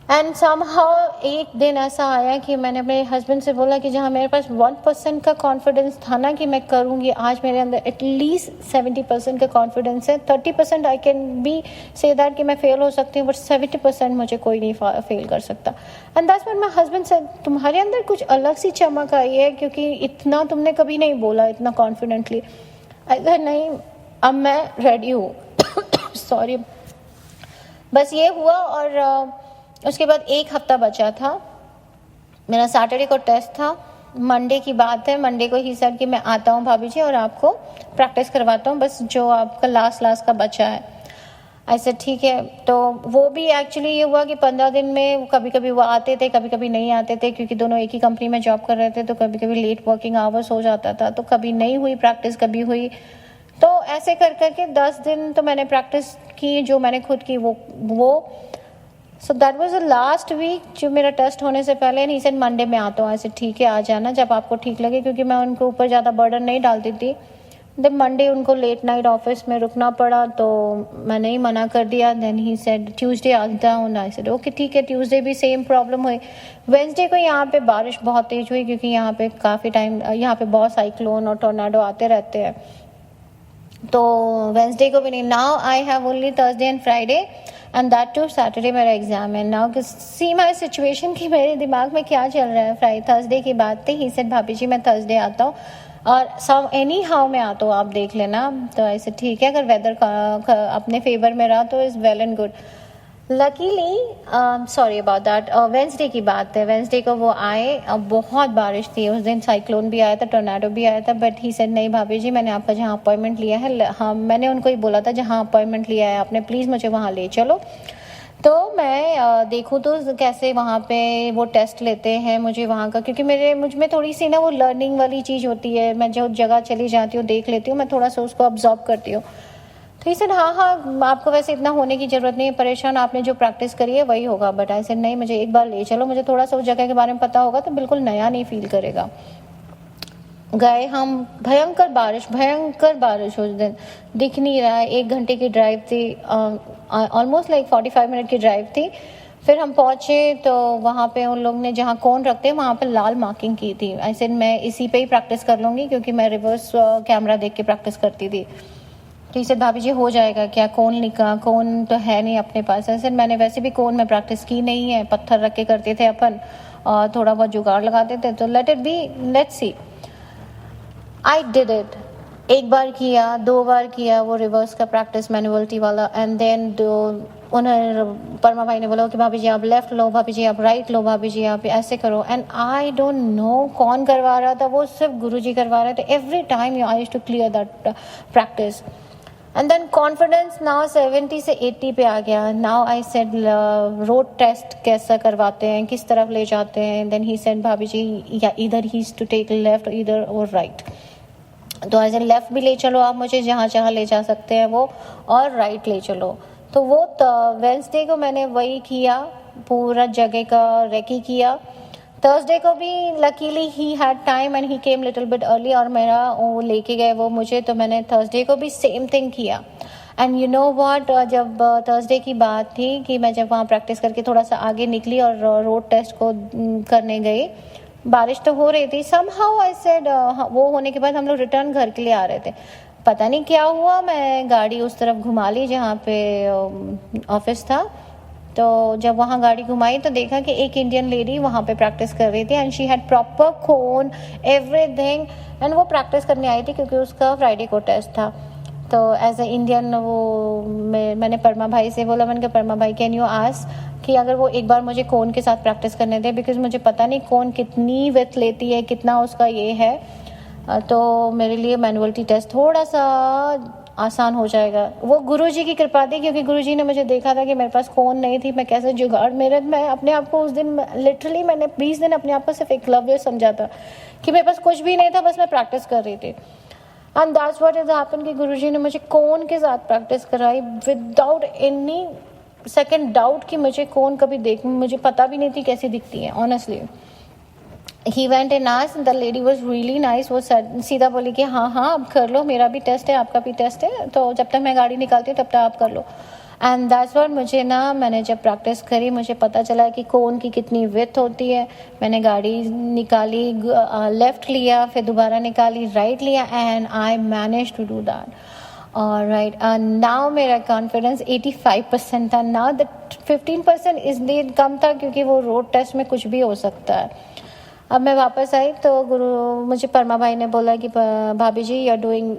एंड समहाउ एक दिन ऐसा आया कि मैंने अपने हस्बैंड से बोला कि जहाँ मेरे पास 1% का कॉन्फिडेंस था ना कि मैं करूँगी, आज मेरे अंदर एटलीस्ट 70% का कॉन्फिडेंस है। 30% I can be say that कि मैं फेल हो सकती हूँ, बट 70% मुझे कोई नहीं फेल कर सकता। And that's when my husband से, तुम्हारे अंदर कुछ अलग सी चमक आई है, क्योंकि इतना तुमने कभी नहीं बोला इतना कॉन्फिडेंटली। अगर नहीं, अब मैं रेडी हूँ। सॉरी। बस ये हुआ। और उसके बाद 1 हफ्ता बचा था, मेरा सैटरडे को टेस्ट था। मंडे की बात है, मंडे को ही सेड कि मैं आता हूँ भाभी जी और आपको प्रैक्टिस करवाता हूँ, बस जो आपका लास्ट का बचा है। ऐसे ठीक है। तो वो भी एक्चुअली ये हुआ कि 15 दिन में कभी कभी वो आते थे, कभी कभी नहीं आते थे, क्योंकि दोनों एक ही कंपनी में जॉब कर रहे थे। तो कभी कभी लेट वर्किंग आवर्स हो जाता था, तो कभी नहीं हुई प्रैक्टिस, कभी हुई। तो ऐसे कर करके 10 दिन तो मैंने प्रैक्टिस की, जो मैंने खुद की वो so that was the last week जो मेरा टेस्ट होने से पहले। नहीं, सेड मंडे में आता हूँ। ऐसे ठीक है, आ जाना जब आपको ठीक लगे, क्योंकि मैं उनके ऊपर ज़्यादा बर्डन नहीं डालती थी। जब मंडे उनको लेट नाइट ऑफिस में रुकना पड़ा तो मैंने ही मना कर दिया। देन ही सेड ट्यूसडे आता हूँ। आई सेड ओके ठीक है। ट्यूसडे भी सेम प्रॉब्लम हुई। वेंसडे को यहाँ पे बारिश बहुत तेज हुई, क्योंकि यहाँ पे काफ़ी टाइम यहाँ पे बहुत साइक्लोन और टोर्नाडो आते रहते हैं। तो वेंसडे को भी नहीं। Now I have only Thursday and Friday and that too Saturday मेरा एग्जाम है। नाउ सी माई सिचुएशन कि मेरे दिमाग में क्या चल रहा है। फ्राइडे थर्सडे की बात थी। ही सेड भाभी जी मैं थर्सडे आता हूँ और सम एनी हाउ में आता हूँ, आप देख लेना। तो ऐसे ठीक है, अगर वेदर अपने फेवर में रहा तो is well and good. Luckily sorry about that, Wednesday की बात है। वेंसडे को वो आए, अब बहुत बारिश थी उस दिन, साइक्लोन भी आया था, टोर्नाडो भी आया था। बट ही सेड नहीं भाभी जी, मैंने आपका जहाँ अपॉइंटमेंट लिया है, हाँ मैंने उनको ही बोला था जहाँ अपॉइंटमेंट लिया है आपने, प्लीज़ मुझे वहाँ ले चलो। तो मैं देखूँ तो कैसे वहाँ पे वो टेस्ट लेते हैं मुझे वहाँ का, क्योंकि मुझ में थोड़ी सी ना वो लर्निंग वाली चीज़ होती है। मैं जो जगह चली जाती हूँ, देख लेती हूँ, मैं थोड़ा सा उसको ऑब्जॉर्व करती हूँ। तो ही सेड हाँ, आपको वैसे इतना होने की ज़रूरत नहीं है परेशान, आपने जो प्रैक्टिस करी है वही होगा। बट आई सेड नहीं, मुझे एक बार ले चलो, मुझे थोड़ा सा उस जगह के बारे में पता होगा तो बिल्कुल नया नहीं फील करेगा। गए हम, भयंकर बारिश उस दिन, दिख नहीं रहा है। 1 घंटे की ड्राइव थी, ऑलमोस्ट लाइक 45 मिनट की ड्राइव थी। फिर हम पहुँचे तो वहाँ पे उन लोग ने जहाँ कोन रखते हैं वहाँ पे लाल मार्किंग की थी। ऐसे मैं इसी पे ही प्रैक्टिस कर लूँगी, क्योंकि मैं रिवर्स कैमरा देख के प्रैक्टिस करती थी। तो इसे भाभी जी हो जाएगा क्या, कोन तो है नहीं अपने पास। ऐसे मैंने वैसे भी कोन में प्रैक्टिस की नहीं है, पत्थर रख के करते थे अपन, और थोड़ा बहुत जुगाड़ लगाते थे, तो let it be, let's see. I did it. 1 बार किया, 2 बार किया वो रिवर्स का प्रैक्टिस मैनुअलिटी वाला, एंड देन उन्होंने, परमा भाई ने बोला कि भाभी जी आप लेफ्ट लो, भाभी जी आप राइट लो, भाभी जी आप ऐसे करो। एंड आई डोंट नो कौन करवा रहा था, वो सिर्फ गुरुजी करवा रहे थे। Every time I used to clear that practice. And then confidence now 70 से 80 पे आ गया। Now I said road test कैसा करवाते हैं, किस तरफ ले जाते हैं। देन ही सेड भाभी जी या इधर ही टू टेक लेफ्ट, इधर और राइट। तो एज ए लेफ्ट भी ले चलो आप मुझे, जहाँ जहाँ ले जा सकते हैं वो, और राइट ले चलो। तो वो वेंसडे को मैंने वही किया, पूरा जगह का रेकी किया। थर्सडे को भी luckily he had time and he came little bit early, और मेरा वो लेके गए वो मुझे, तो मैंने थर्सडे को भी सेम थिंग किया। एंड यू नो व्हाट, जब थर्सडे की बात थी कि मैं जब वहाँ प्रैक्टिस करके थोड़ा सा आगे निकली और रोड टेस्ट को करने गई, बारिश तो हो रही थी। समहाउ आई सेड, वो होने के बाद हम लोग रिटर्न घर के लिए आ रहे थे, पता नहीं क्या हुआ, मैं गाड़ी उस तरफ घुमा ली जहाँ पे ऑफिस था। तो जब वहाँ गाड़ी घुमाई तो देखा कि एक इंडियन लेडी वहाँ पे प्रैक्टिस कर रही थी, and she had proper cone everything, and वो प्रैक्टिस करने आई थी क्योंकि उसका फ्राइडे को टेस्ट था। तो एज ए इंडियन वो मैंने परमा भाई से बोला, मैंने कहा परमा भाई कैन यू आस्क कि अगर वो एक बार मुझे कोन के साथ प्रैक्टिस करने दे, बिकॉज मुझे पता नहीं कोन कितनी विड्थ लेती है, कितना उसका ये है, तो मेरे लिए मैनुअलिटी टेस्ट थोड़ा सा आसान हो जाएगा। वो गुरुजी की कृपा थी, क्योंकि गुरुजी ने मुझे देखा था कि मेरे पास कोन नहीं थी, मैं कैसे जुगाड़, मैं अपने आप को उस दिन लिटरली मैंने 20 दिन अपने आप को सिर्फ एकलव्य समझा था कि मेरे पास कुछ भी नहीं था, बस मैं प्रैक्टिस कर रही थी। And that's what is happen कि गुरुजी ने मुझे कोन के साथ प्रैक्टिस कराई विदाउट एनी सेकेंड डाउट कि मुझे कोन कभी मुझे पता भी नहीं थी कैसी दिखती है honestly. He went and asked, the lady was really nice. वो सीधा बोली कि हाँ आप कर लो, मेरा भी टेस्ट है, आपका भी टेस्ट है, तो जब तक मैं गाड़ी निकालती हूँ तब तक आप कर लो। एंड दैट्स व्हाट मुझे मैंने जब प्रैक्टिस करी मुझे पता चला कि कोन की कितनी विड्थ होती है। मैंने गाड़ी निकाली, लेफ्ट लिया, फिर दोबारा निकाली, राइट लिया, and I manage to do that. Right, now मेरा कॉन्फिडेंस 85% था। नाउ दैट 15% इसलिए कम था क्योंकि वो रोड टेस्ट में कुछ भी हो सकता है। अब मैं वापस आई तो मुझे परमा भाई ने बोला कि भाभी जी यू आर डूइंग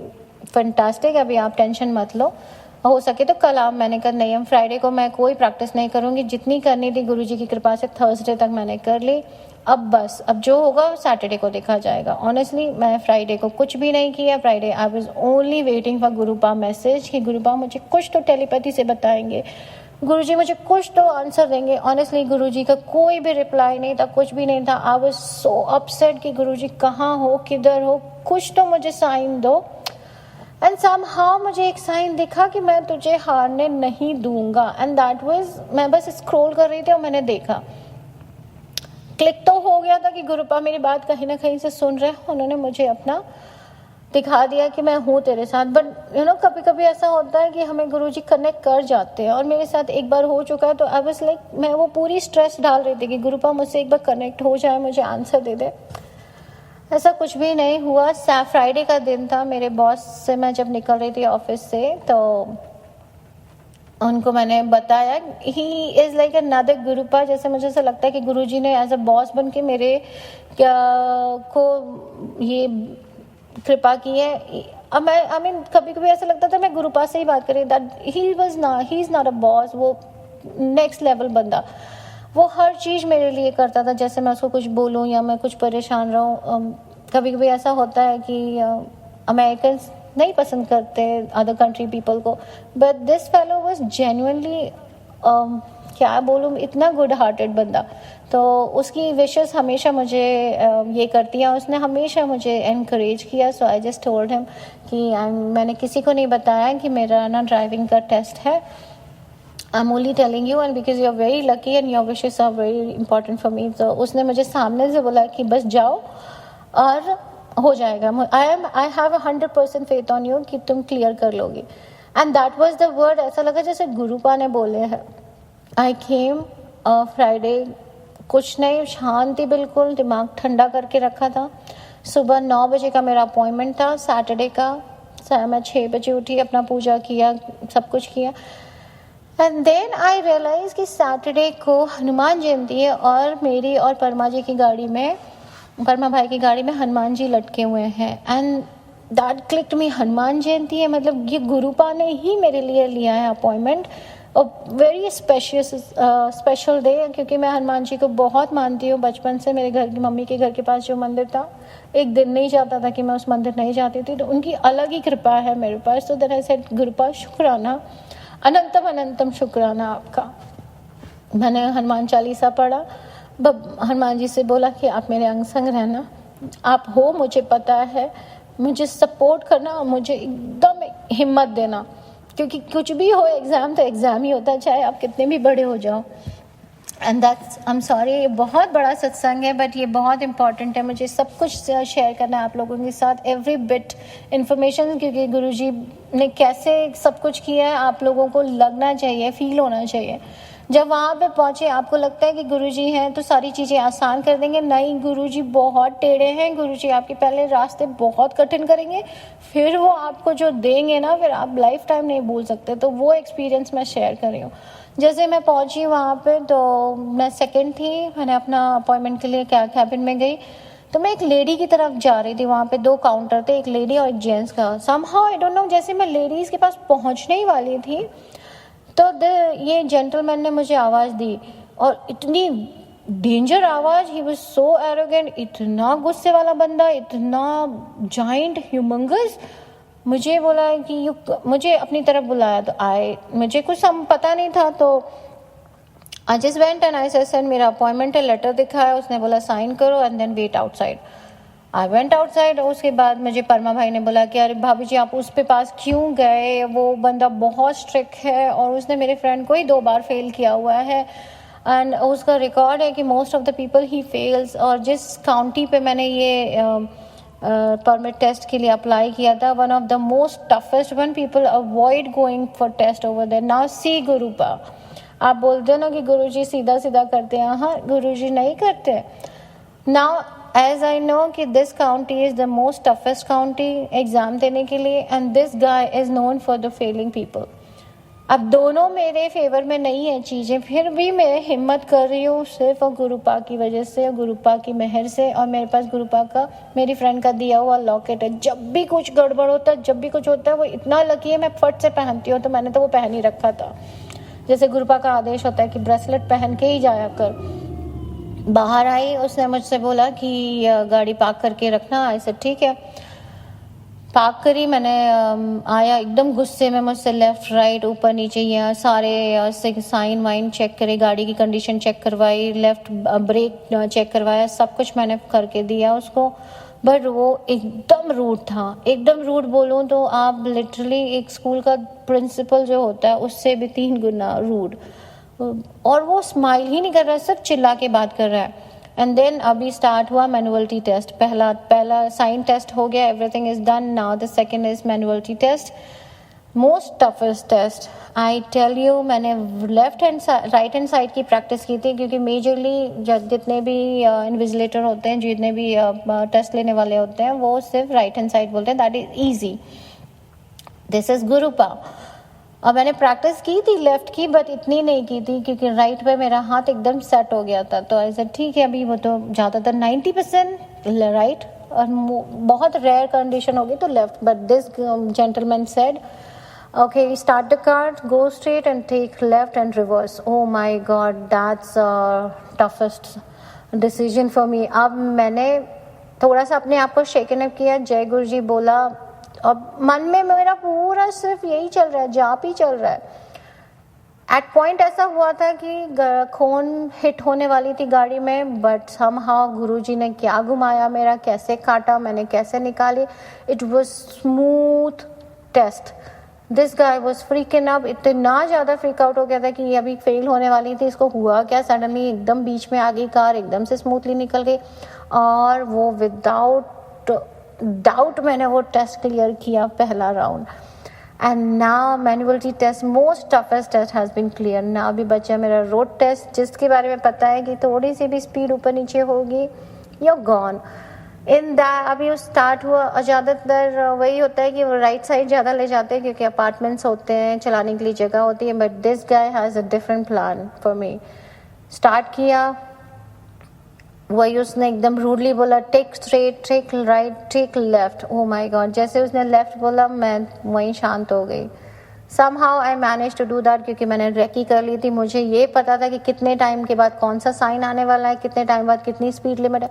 फैंटास्टिक, अभी आप टेंशन मत लो, हो सके तो कल आप। मैंने कहा नहीं, हम फ्राइडे को मैं कोई प्रैक्टिस नहीं करूँगी, जितनी करनी थी गुरुजी की कृपा से थर्सडे तक मैंने कर ली। अब जो होगा सैटरडे को देखा जाएगा। ऑनेस्टली मैं फ्राइडे को कुछ भी नहीं किया। Friday I was only waiting for गुरुपा message कि गुरुपा मुझे कुछ तो टेलीपैथी से बताएंगे, गुरुजी मुझे कुछ तो आंसर देंगे। ऑनेस्टली गुरुजी का कोई भी रिप्लाई नहीं था, कुछ भी नहीं था। आई वाज सो अपसेट कि गुरुजी कहाँ हो, किधर हो, कुछ तो मुझे साइन दो। एंड समहाउ मुझे एक साइन दिखा कि मैं तुझे हारने नहीं दूंगा, एंड दैट वाज, मैं बस स्क्रॉल कर रही थी और मैंने देखा, क्लिक तो हो गया था कि गुरुपा मेरी बात कहीं ना कहीं से सुन रहे हैं। उन्होंने मुझे अपना दिखा दिया कि मैं हूँ तेरे साथ। बट यू नो कभी कभी ऐसा होता है कि हमें गुरुजी कनेक्ट कर जाते हैं, और मेरे साथ एक बार हो चुका है। तो आई वाज लाइक, मैं वो पूरी स्ट्रेस डाल रही थी कि गुरुपा मुझसे एक बार कनेक्ट हो जाए, मुझे आंसर दे दे। ऐसा कुछ भी नहीं हुआ। फ्राइडे का दिन था, मेरे बॉस से मैं जब निकल रही थी ऑफिस से तो उनको मैंने बताया, ही इज़ लाइक अनदर गुरुपा। जैसे मुझे ऐसा लगता है कि गुरुजी ने एज अ बॉस बन के मेरे को ये कृपा की है। अब मैं आई मीन कभी कभी ऐसा लगता था मैं गुरुपा से ही बात करी, that he is not a boss, वो नेक्स्ट लेवल बंदा। वो हर चीज़ मेरे लिए करता था, जैसे मैं उसको कुछ बोलूँ या मैं कुछ परेशान रहूँ। कभी कभी ऐसा होता है कि अमेरिकन्स नहीं पसंद करते अदर कंट्री पीपल को, but this fellow was genuinely क्या बोलूँ, इतना गुड हार्टेड बंदा। तो उसकी विशेस हमेशा मुझे ये करती हैं, उसने हमेशा मुझे एनकरेज किया। सो आई जस्ट टोल्ड हिम कि मैंने किसी को नहीं बताया कि मेरा ना ड्राइविंग का टेस्ट है। I'm only telling you and because you're very lucky and your wishes are very important for me. तो उसने मुझे सामने से बोला कि बस जाओ और हो जाएगा। I have 100% faith on you कि तुम क्लियर कर लोगी। And that was the word, ऐसा लगा जैसे गुरुपा ने बोले हैं। I came Friday, कुछ नहीं, शांति बिल्कुल, दिमाग ठंडा करके रखा था। सुबह 9 बजे का मेरा अपॉइंटमेंट था सैटरडे का। मैं 6 बजे उठी, अपना पूजा किया, सब कुछ किया। एंड देन आई रियलाइज कि सैटरडे को हनुमान जयंती है और मेरी और परमा जी की गाड़ी में, परमा भाई की गाड़ी में हनुमान जी लटके हुए हैं। एंड दैट क्लिक्ड मी, हनुमान जयंती है, मतलब ये गुरुपा ने ही मेरे लिए लिया है अपॉइंटमेंट। और वेरी स्पेशल डे, क्योंकि मैं हनुमान जी को बहुत मानती हूँ बचपन से। मेरे घर की मम्मी के घर के पास जो मंदिर था, एक दिन नहीं जाता था कि मैं उस मंदिर नहीं जाती थी। तो उनकी अलग ही कृपा है मेरे पास। तो देन आई सेड गुरुपा शुक्राना, अनंतम अनंतम शुक्राना आपका। मैंने हनुमान चालीसा पढ़ा, हनुमान जी से बोला कि आप मेरे अंग संग रहना, आप हो, मुझे पता है, मुझे सपोर्ट करना और मुझे एकदम हिम्मत देना, क्योंकि कुछ भी हो, एग्ज़ाम तो एग्ज़ाम ही होता है, चाहे आप कितने भी बड़े हो जाओ। And that's, I am sorry, ये बहुत बड़ा सत्संग है बट ये बहुत इंपॉर्टेंट है। मुझे सब कुछ शेयर करना है आप लोगों के साथ, एवरी बिट इन्फॉर्मेशन, क्योंकि गुरुजी ने कैसे सब कुछ किया है आप लोगों को लगना चाहिए, फील होना चाहिए। जब वहाँ पे पहुँचे आपको लगता है कि गुरुजी हैं तो सारी चीज़ें आसान कर देंगे, नहीं, गुरुजी बहुत टेढ़े हैं। गुरुजी आपके पहले रास्ते बहुत कठिन करेंगे, फिर वो आपको जो देंगे ना, फिर आप लाइफ टाइम नहीं भूल सकते। तो वो एक्सपीरियंस मैं शेयर कर रही हूँ। जैसे मैं पहुंची वहाँ पे, तो मैं सेकंड थी, मैंने अपना अपॉइंटमेंट के लिए कैबिन में गई, तो मैं एक लेडी की तरफ जा रही थी। वहाँ पे 2 काउंटर थे, एक लेडी और एक जेंट्स का। समहाउ आई डोंट नो, जैसे मैं लेडीज़ के पास पहुँचने ही वाली थी तो ये जेंटलमैन ने मुझे आवाज़ दी, और इतनी डेंजर आवाज़, ही वाज सो एरोगेंट, इतना गुस्से वाला बंदा, इतना जाइंट ह्यूमंगस। मुझे बोला कि मुझे अपनी तरफ बुलाया, तो मुझे कुछ पता नहीं था, तो I just went and I said मेरा अपॉइंटमेंट है, लेटर दिखाया, उसने बोला साइन करो and then wait outside. I went outside. उसके बाद मुझे परमा भाई ने बोला कि अरे भाभी जी आप उस पे पास क्यों गए, वो बंदा बहुत स्ट्रिक्ट है और उसने मेरे फ्रेंड को ही 2 बार फेल किया हुआ है, एंड उसका रिकॉर्ड है कि most of the people he fails. और जिस काउंटी पे मैंने ये परमिट टेस्ट के लिए अप्लाई किया था, one of the most toughest one, people avoid going for test over there. Now see Gurupa, आप बोलते हो ना कि गुरुजी सीधा सीधा करते हैं, हाँ, गुरुजी नहीं करते। नाउ एज आई नो कि this county is the most toughest county exam देने के लिए, and this guy is known for the failing people. अब दोनों मेरे फेवर में नहीं है चीज़ें, फिर भी मैं हिम्मत कर रही हूँ सिर्फ और गुरुपा की वजह से, गुरुपा की मेहर से। और मेरे पास गुरुपा का, मेरी फ्रेंड का दिया हुआ लॉकेट है। जब भी कुछ गड़बड़ होता है, जब भी कुछ होता है, वो इतना लकी है, मैं फट से पहनती हूँ। तो मैंने तो वो पहन ही रखा था। जैसे गुरुपा का आदेश होता है कि ब्रेसलेट पहन के ही जाया कर। बाहर आई, उसने मुझसे बोला कि गाड़ी पार्क करके रखना। ऐसे ठीक है, पार्क करी मैंने। आया एकदम गुस्से में मुझसे, लेफ़्ट राइट ऊपर नीचे ये सारे साइन वाइन चेक करे, गाड़ी की कंडीशन चेक करवाई, लेफ़्ट ब्रेक चेक करवाया, सब कुछ मैंने करके दिया उसको। बट वो एकदम रूड था, एकदम रूड बोलूँ तो आप लिटरली एक स्कूल का प्रिंसिपल जो होता है उससे भी 3 गुना रूड। और वो स्माइल ही नहीं कर रहा है, सिर्फ चिल्ला के बात कर रहा है। एंड देन अभी स्टार्ट हुआ मैनुअलिटी टेस्ट। पहला साइन टेस्ट हो गया, everything is done. Now the second is manuality test, most toughest test I tell you. मैंने left hand right hand side की प्रैक्टिस की थी, क्योंकि मेजरली जितने भी इन्विजिलेटर होते हैं, जितने भी टेस्ट लेने वाले होते हैं, वो सिर्फ राइट हैंड साइड बोलते हैं, that is easy. This is Gurupa. और मैंने प्रैक्टिस की थी लेफ़्ट की, बट इतनी नहीं की थी क्योंकि राइट पे मेरा हाथ एकदम सेट हो गया था। तो ऐसा ठीक है, अभी वो तो ज़्यादातर 90% राइट, और बहुत रेयर कंडीशन होगी तो left. But this gentleman said okay, start the card, go straight and take left and reverse. Oh my God, that's toughest decision for me. अब मैंने थोड़ा सा अपने आप को शेकन अप किया, जय गुरु जी बोला, अब मन में मेरा पूरा सिर्फ यही चल रहा है, जाप ही चल रहा है। एट पॉइंट ऐसा हुआ था कि खून हिट होने वाली थी गाड़ी में, बट समहाउ गुरुजी ने क्या घुमाया मेरा, कैसे काटा, मैंने कैसे निकाली, it was smooth test. This guy was freaking up, इतना ज़्यादा फ्रीक आउट हो गया था कि ये अभी फेल होने वाली थी, इसको हुआ क्या, सडनली एकदम बीच में आ गई कार, एकदम से स्मूथली निकल गई और वो विदाउट डाउट मैंने वो टेस्ट क्लियर किया पहला round. And now manuality test, most toughest test has been clear. ना अभी बचा मेरा रोड टेस्ट, जिसके बारे में पता है कि थोड़ी सी भी स्पीड ऊपर नीचे होगी you're gone. इन दैट अभी वो स्टार्ट हुआ और ज़्यादातर वही होता है कि वो राइट साइड ज़्यादा ले जाते हैं क्योंकि अपार्टमेंट्स होते हैं, चलाने के लिए जगह होती है. But this guy has a different plan for me. Start किया, वही उसने एकदम रूडली बोला take straight, take right, take left. Oh my God, जैसे उसने लेफ्ट बोला मैं वहीं शांत हो गई. somehow I managed to do that क्योंकि मैंने रेकी कर ली थी. मुझे ये पता था कि कितने टाइम के बाद कौन सा साइन आने वाला है, कितने टाइम बाद कितनी स्पीड लिमिट है,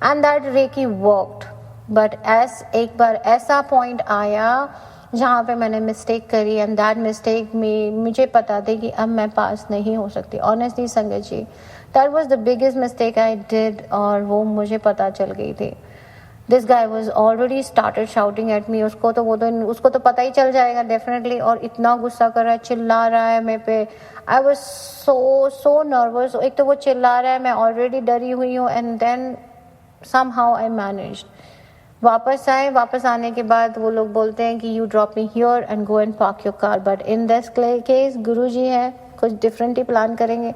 and that recce worked. But एक बार ऐसा पॉइंट आया जहाँ पे मैंने मिस्टेक करी, एंड दैट मिस्टेक में मुझे पता था कि अब मैं पास नहीं हो सकती. Honestly Sangat ji, that was the biggest mistake I did, और वो मुझे पता चल गई थी. This guy was already started shouting at me. उसको तो पता ही चल जाएगा डेफिनेटली, और इतना गुस्सा कर रहा है, चिल्ला रहा है मेरे पे. I was so nervous. एक तो वो चिल्ला रहा है, मैं ऑलरेडी डरी हुई हूँ, and then somehow I managed. वापस आने के बाद वो लोग बोलते हैं कि you drop me here and go and park your car. But in this case Guruji है, कुछ डिफरेंट ही प्लान करेंगे.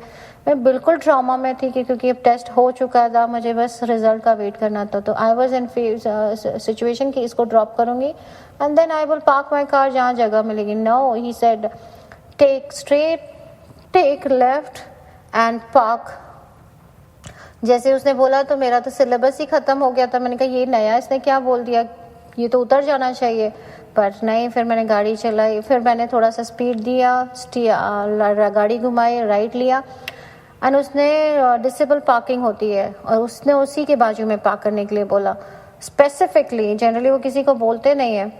मैं बिल्कुल ट्रॉमा में थी क्योंकि अब टेस्ट हो चुका था, मुझे बस रिजल्ट का वेट करना था. तो आई वॉज इन सिचुएशन कि इसको ड्रॉप करूँगी and then I will park my car जहाँ जगह मिलेगी. No, he said take straight, take left and park. जैसे उसने बोला तो मेरा तो सिलेबस ही ख़त्म हो गया था. मैंने कहा ये नया इसने क्या बोल दिया, ये तो उतर जाना चाहिए. पर नहीं, फिर मैंने गाड़ी चलाई, फिर मैंने थोड़ा सा स्पीड दिया, गाड़ी घुमाई, राइट लिया, एंड उसने डिसेबल पार्किंग होती है और उसने उसी के बाजू में पार्क करने के लिए बोला स्पेसिफिकली. जनरली वो किसी को बोलते नहीं है.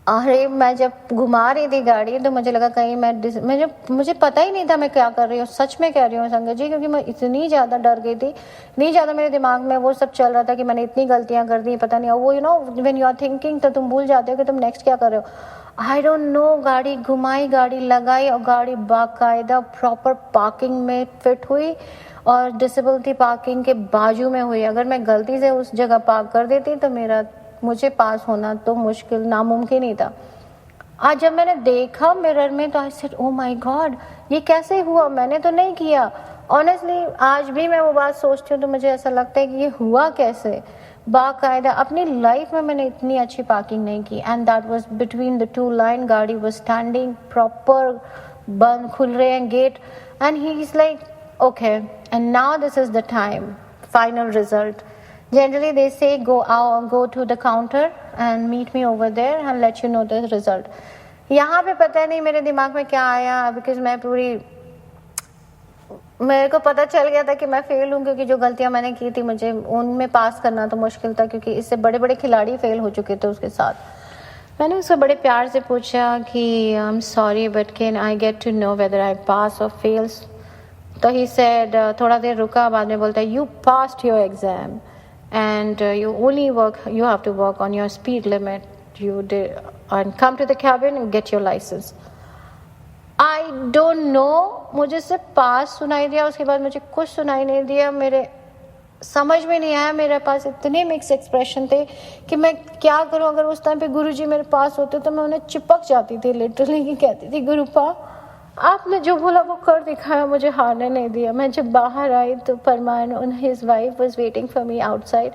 अरे मैं जब घुमा रही थी गाड़ी तो मुझे लगा कहीं मुझे पता ही नहीं था मैं क्या कर रही हूँ. सच में कह रही हूँ संगत जी, क्योंकि मैं इतनी ज़्यादा डर गई थी, इतनी ज़्यादा मेरे दिमाग में वो सब चल रहा था कि मैंने इतनी गलतियाँ कर दी, पता नहीं. वो व्हेन यू आर थिंकिंग तो तुम भूल जाते हो कि तुम नेक्स्ट क्या कर रहे हो. आई डोंट नो, गाड़ी घुमाई, गाड़ी लगाई और गाड़ी बाकायदा प्रॉपर पार्किंग में फिट हुई और डिसेबल थी पार्किंग के बाजू में हुई. अगर मैं गलती से उस जगह पार्क कर देती तो मुझे पास होना तो मुश्किल, नामुमकिन ही था. आज जब मैंने देखा मिरर में तो I said oh my God, ये कैसे हुआ, मैंने तो नहीं किया. ऑनेस्टली आज भी मैं वो बात सोचती हूँ तो मुझे ऐसा लगता है कि ये हुआ कैसे. बाकायदा अपनी लाइफ में मैंने इतनी अच्छी पार्किंग नहीं की. And that was between the two line. गाड़ी वाज स्टैंडिंग प्रॉपर, बंद खुल रहे हैं gate, and he is like okay and now this is the time, final result. Generally they say go to the counter and meet me over there and let you know the result. यहाँ पे पता नहीं मेरे दिमाग में क्या आया, बिकॉज मेरे को पता चल गया था कि मैं फेल हूँ, क्योंकि जो गलतियाँ मैंने की थी मुझे उनमें पास करना तो मुश्किल था, क्योंकि इससे बड़े बड़े खिलाड़ी फेल हो चुके थे उसके साथ. मैंने उससे बड़े प्यार से पूछा कि I am sorry but can I get to know whether I pass और फेल्स. तो ही सेड, थोड़ा देर रुका, बाद में बोलता है you passed your exam and you have to work on your speed limit. You did, and come to the cabin and get your license. I don't know, मुझे सिर्फ पास सुनाई दिया, उसके बाद मुझे कुछ सुनाई नहीं दिया. मेरे समझ में नहीं आया, मेरे पास इतने मिक्स एक्सप्रेशन थे कि मैं क्या करूं. अगर उस टाइम पे गुरुजी मेरे पास होते तो मैं उन्हें चिपक जाती थी लिटरली, कि कहती थी गुरुपा आपने जो बोला वो कर दिखाया, मुझे हारने नहीं दिया. मैं जब बाहर आई तो Farman his wife was waiting for me outside.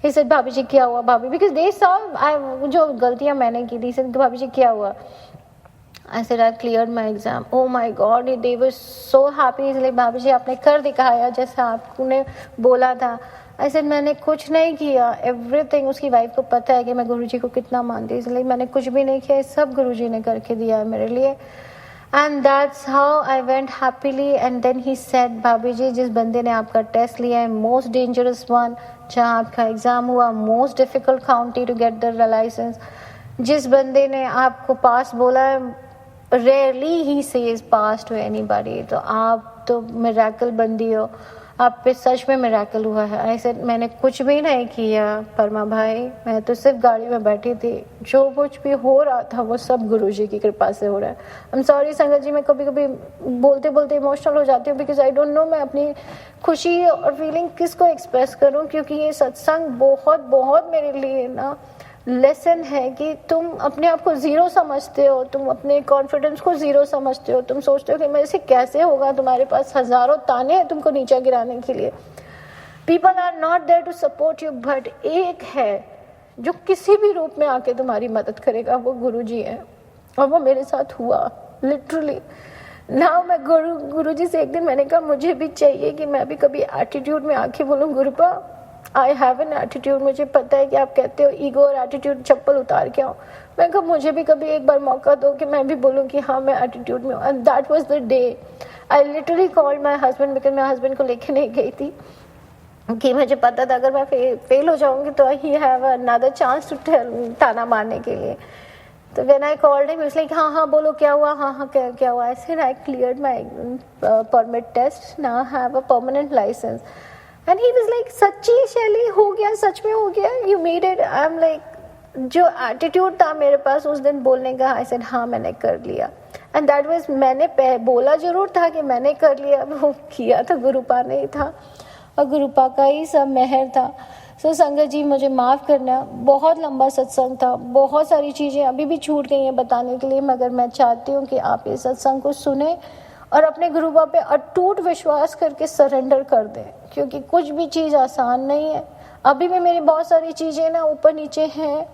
He said भाभी जी क्या हुआ भाभी, बिकॉज दे सॉ जो गलतियां मैंने की थी. सेड भाभी जी क्या हुआ. I said I cleared my exam. Oh my God, they were so happy. इसलिए भाभी जी आपने कर दिखाया जैसा आपने बोला था. आई सेड मैंने कुछ नहीं किया, एवरीथिंग. उसकी वाइफ को पता है कि मैं गुरुजी को कितना मानती, इसलिए मैंने कुछ भी नहीं किया, सब गुरुजी ने करके दिया है मेरे लिए. And that's how I went happily. And then he said, भाभी जी जिस बंदे ने आपका टेस्ट लिया है, most dangerous one, जहाँ आपका एग्ज़ाम हुआ, most difficult county to get the license, जिस बंदे ने आपको पास बोला है, रेयरली ही सेज पास्ट टू एनीबॉडी। तो आप तो मिरेकल बंदी हो, आप पे सच में मिरेकल हुआ है। ऐसे मैंने कुछ भी नहीं किया परमा भाई, मैं तो सिर्फ गाड़ी में बैठी थी। जो कुछ भी हो रहा था वो सब गुरुजी की कृपा से हो रहा है। आई एम सॉरी संगत जी, मैं कभी कभी बोलते बोलते इमोशनल हो जाती हूँ, बिकॉज आई डोंट नो मैं अपनी खुशी और फीलिंग किसको एक्सप्रेस करूँ, क्योंकि ये सत्संग बहुत बहुत मेरे लिए ना लेसन है कि तुम अपने आप को ज़ीरो समझते हो, तुम अपने कॉन्फिडेंस को ज़ीरो समझते हो, तुम सोचते हो कि मेरे से कैसे होगा, तुम्हारे पास हज़ारों ताने हैं तुमको नीचे गिराने के लिए। People are not there to support you, but एक है जो किसी भी रूप में आके तुम्हारी मदद करेगा, वो गुरुजी है। और वो मेरे साथ हुआ लिटरली। नाउ मैं गुरुजी से एक दिन मैंने कहा मुझे भी चाहिए कि मैं भी कभी एटीट्यूड में आके बोलूँ, गुरुपा आई हैव एन एटीट्यूड, मुझे पता है कि आप कहते हो ईगो और एटीट्यूड चप्पल उतार के आओ। मैं कहा मुझे भी कभी एक बार मौका दो कि मैं भी बोलूँ कि हाँ मैं एटीट्यूड में हूँ। And that was the day I literally called my husband, because मैं हस्बैंड को लेके नहीं गई थी कि मुझे पता था अगर मैं फेल हो जाऊंगी तो he have another chance to ताना मारने के लिए। तो when I called him, it's like हाँ बोलो क्या हुआ, हाँ क्या हुआ। I said I cleared my permit test, now have a permanent license. And he was like सच्ची शैली हो गया, सच में हो गया, you made it. I am like जो एटीट्यूड था मेरे पास उस दिन बोलने का, आई सेड हाँ मैंने कर लिया। एंड दैट वाज, मैंने बोला जरूर था कि मैंने कर लिया, वो किया तो गुरुपा ने ही था और गुरुपा का ही सब मेहर था। सो संगत जी मुझे माफ़ करना, बहुत लंबा सत्संग था, बहुत सारी चीज़ें अभी भी छूट गई हैं बताने के लिए, मगर मैं चाहती हूँ कि आप इस सत्संग को सुने और अपने गुरुपा पे अटूट विश्वास करके सरेंडर कर दें, क्योंकि कुछ भी चीज़ आसान नहीं है। अभी भी मेरी बहुत सारी चीज़ें ना ऊपर नीचे हैं,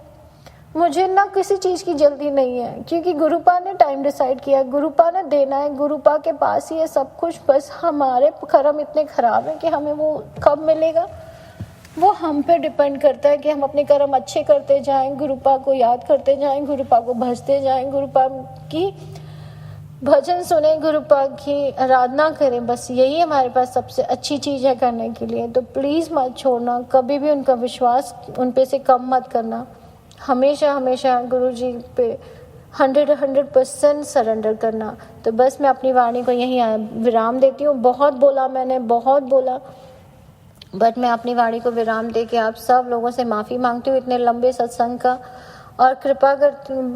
मुझे ना किसी चीज़ की जल्दी नहीं है, क्योंकि गुरुपा ने टाइम डिसाइड किया, गुरुपा ने देना है, गुरुपा के पास ही है सब कुछ। बस हमारे कर्म इतने ख़राब हैं कि हमें वो कब मिलेगा वो हम पे डिपेंड करता है कि हम अपने कर्म अच्छे करते जाएं, गुरुपा को याद करते जाएं, गुरुपा को भजते जाएं, गुरुपा की भजन सुने, गुरुपा की आराधना करें। बस यही हमारे पास सबसे अच्छी चीज़ है करने के लिए। तो प्लीज़ मत छोड़ना, कभी भी उनका विश्वास उन पे से कम मत करना। हमेशा हमेशा गुरु जी पे 100% सरेंडर करना। तो बस मैं अपनी वाणी को यहीं विराम देती हूँ। बहुत बोला मैंने, बहुत बोला, बट मैं अपनी वाणी को विराम दे के आप सब लोगों से माफ़ी मांगती हूँ इतने लंबे सत्संग का, और कृपा करती हूँ,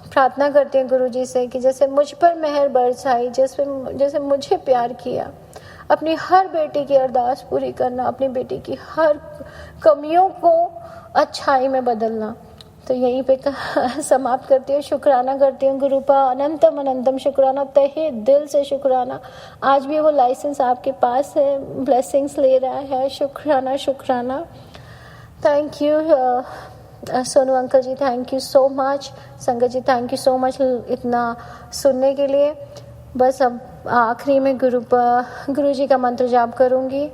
प्रार्थना करती हूँ गुरु जी से कि जैसे मुझ पर मेहर बरसाई, जैसे मुझे प्यार किया, अपनी हर बेटी की अरदास पूरी करना, अपनी बेटी की हर कमियों को अच्छाई में बदलना। तो यहीं पे समाप्त करती हूँ। शुक्राना करती हूँ गुरुपा, अनंतम अनंतम शुक्राना, तहे दिल से शुक्राना। आज भी वो लाइसेंस आपके पास है, ब्लेसिंग्स ले रहा है, शुक्राना शुक्राना। Thank you Sonu uncle ji, thank you so much. संगत जी थैंक यू सो मच इतना सुनने के लिए। बस अब आखिरी में गुरु जी का मंत्र जाप करूँगी।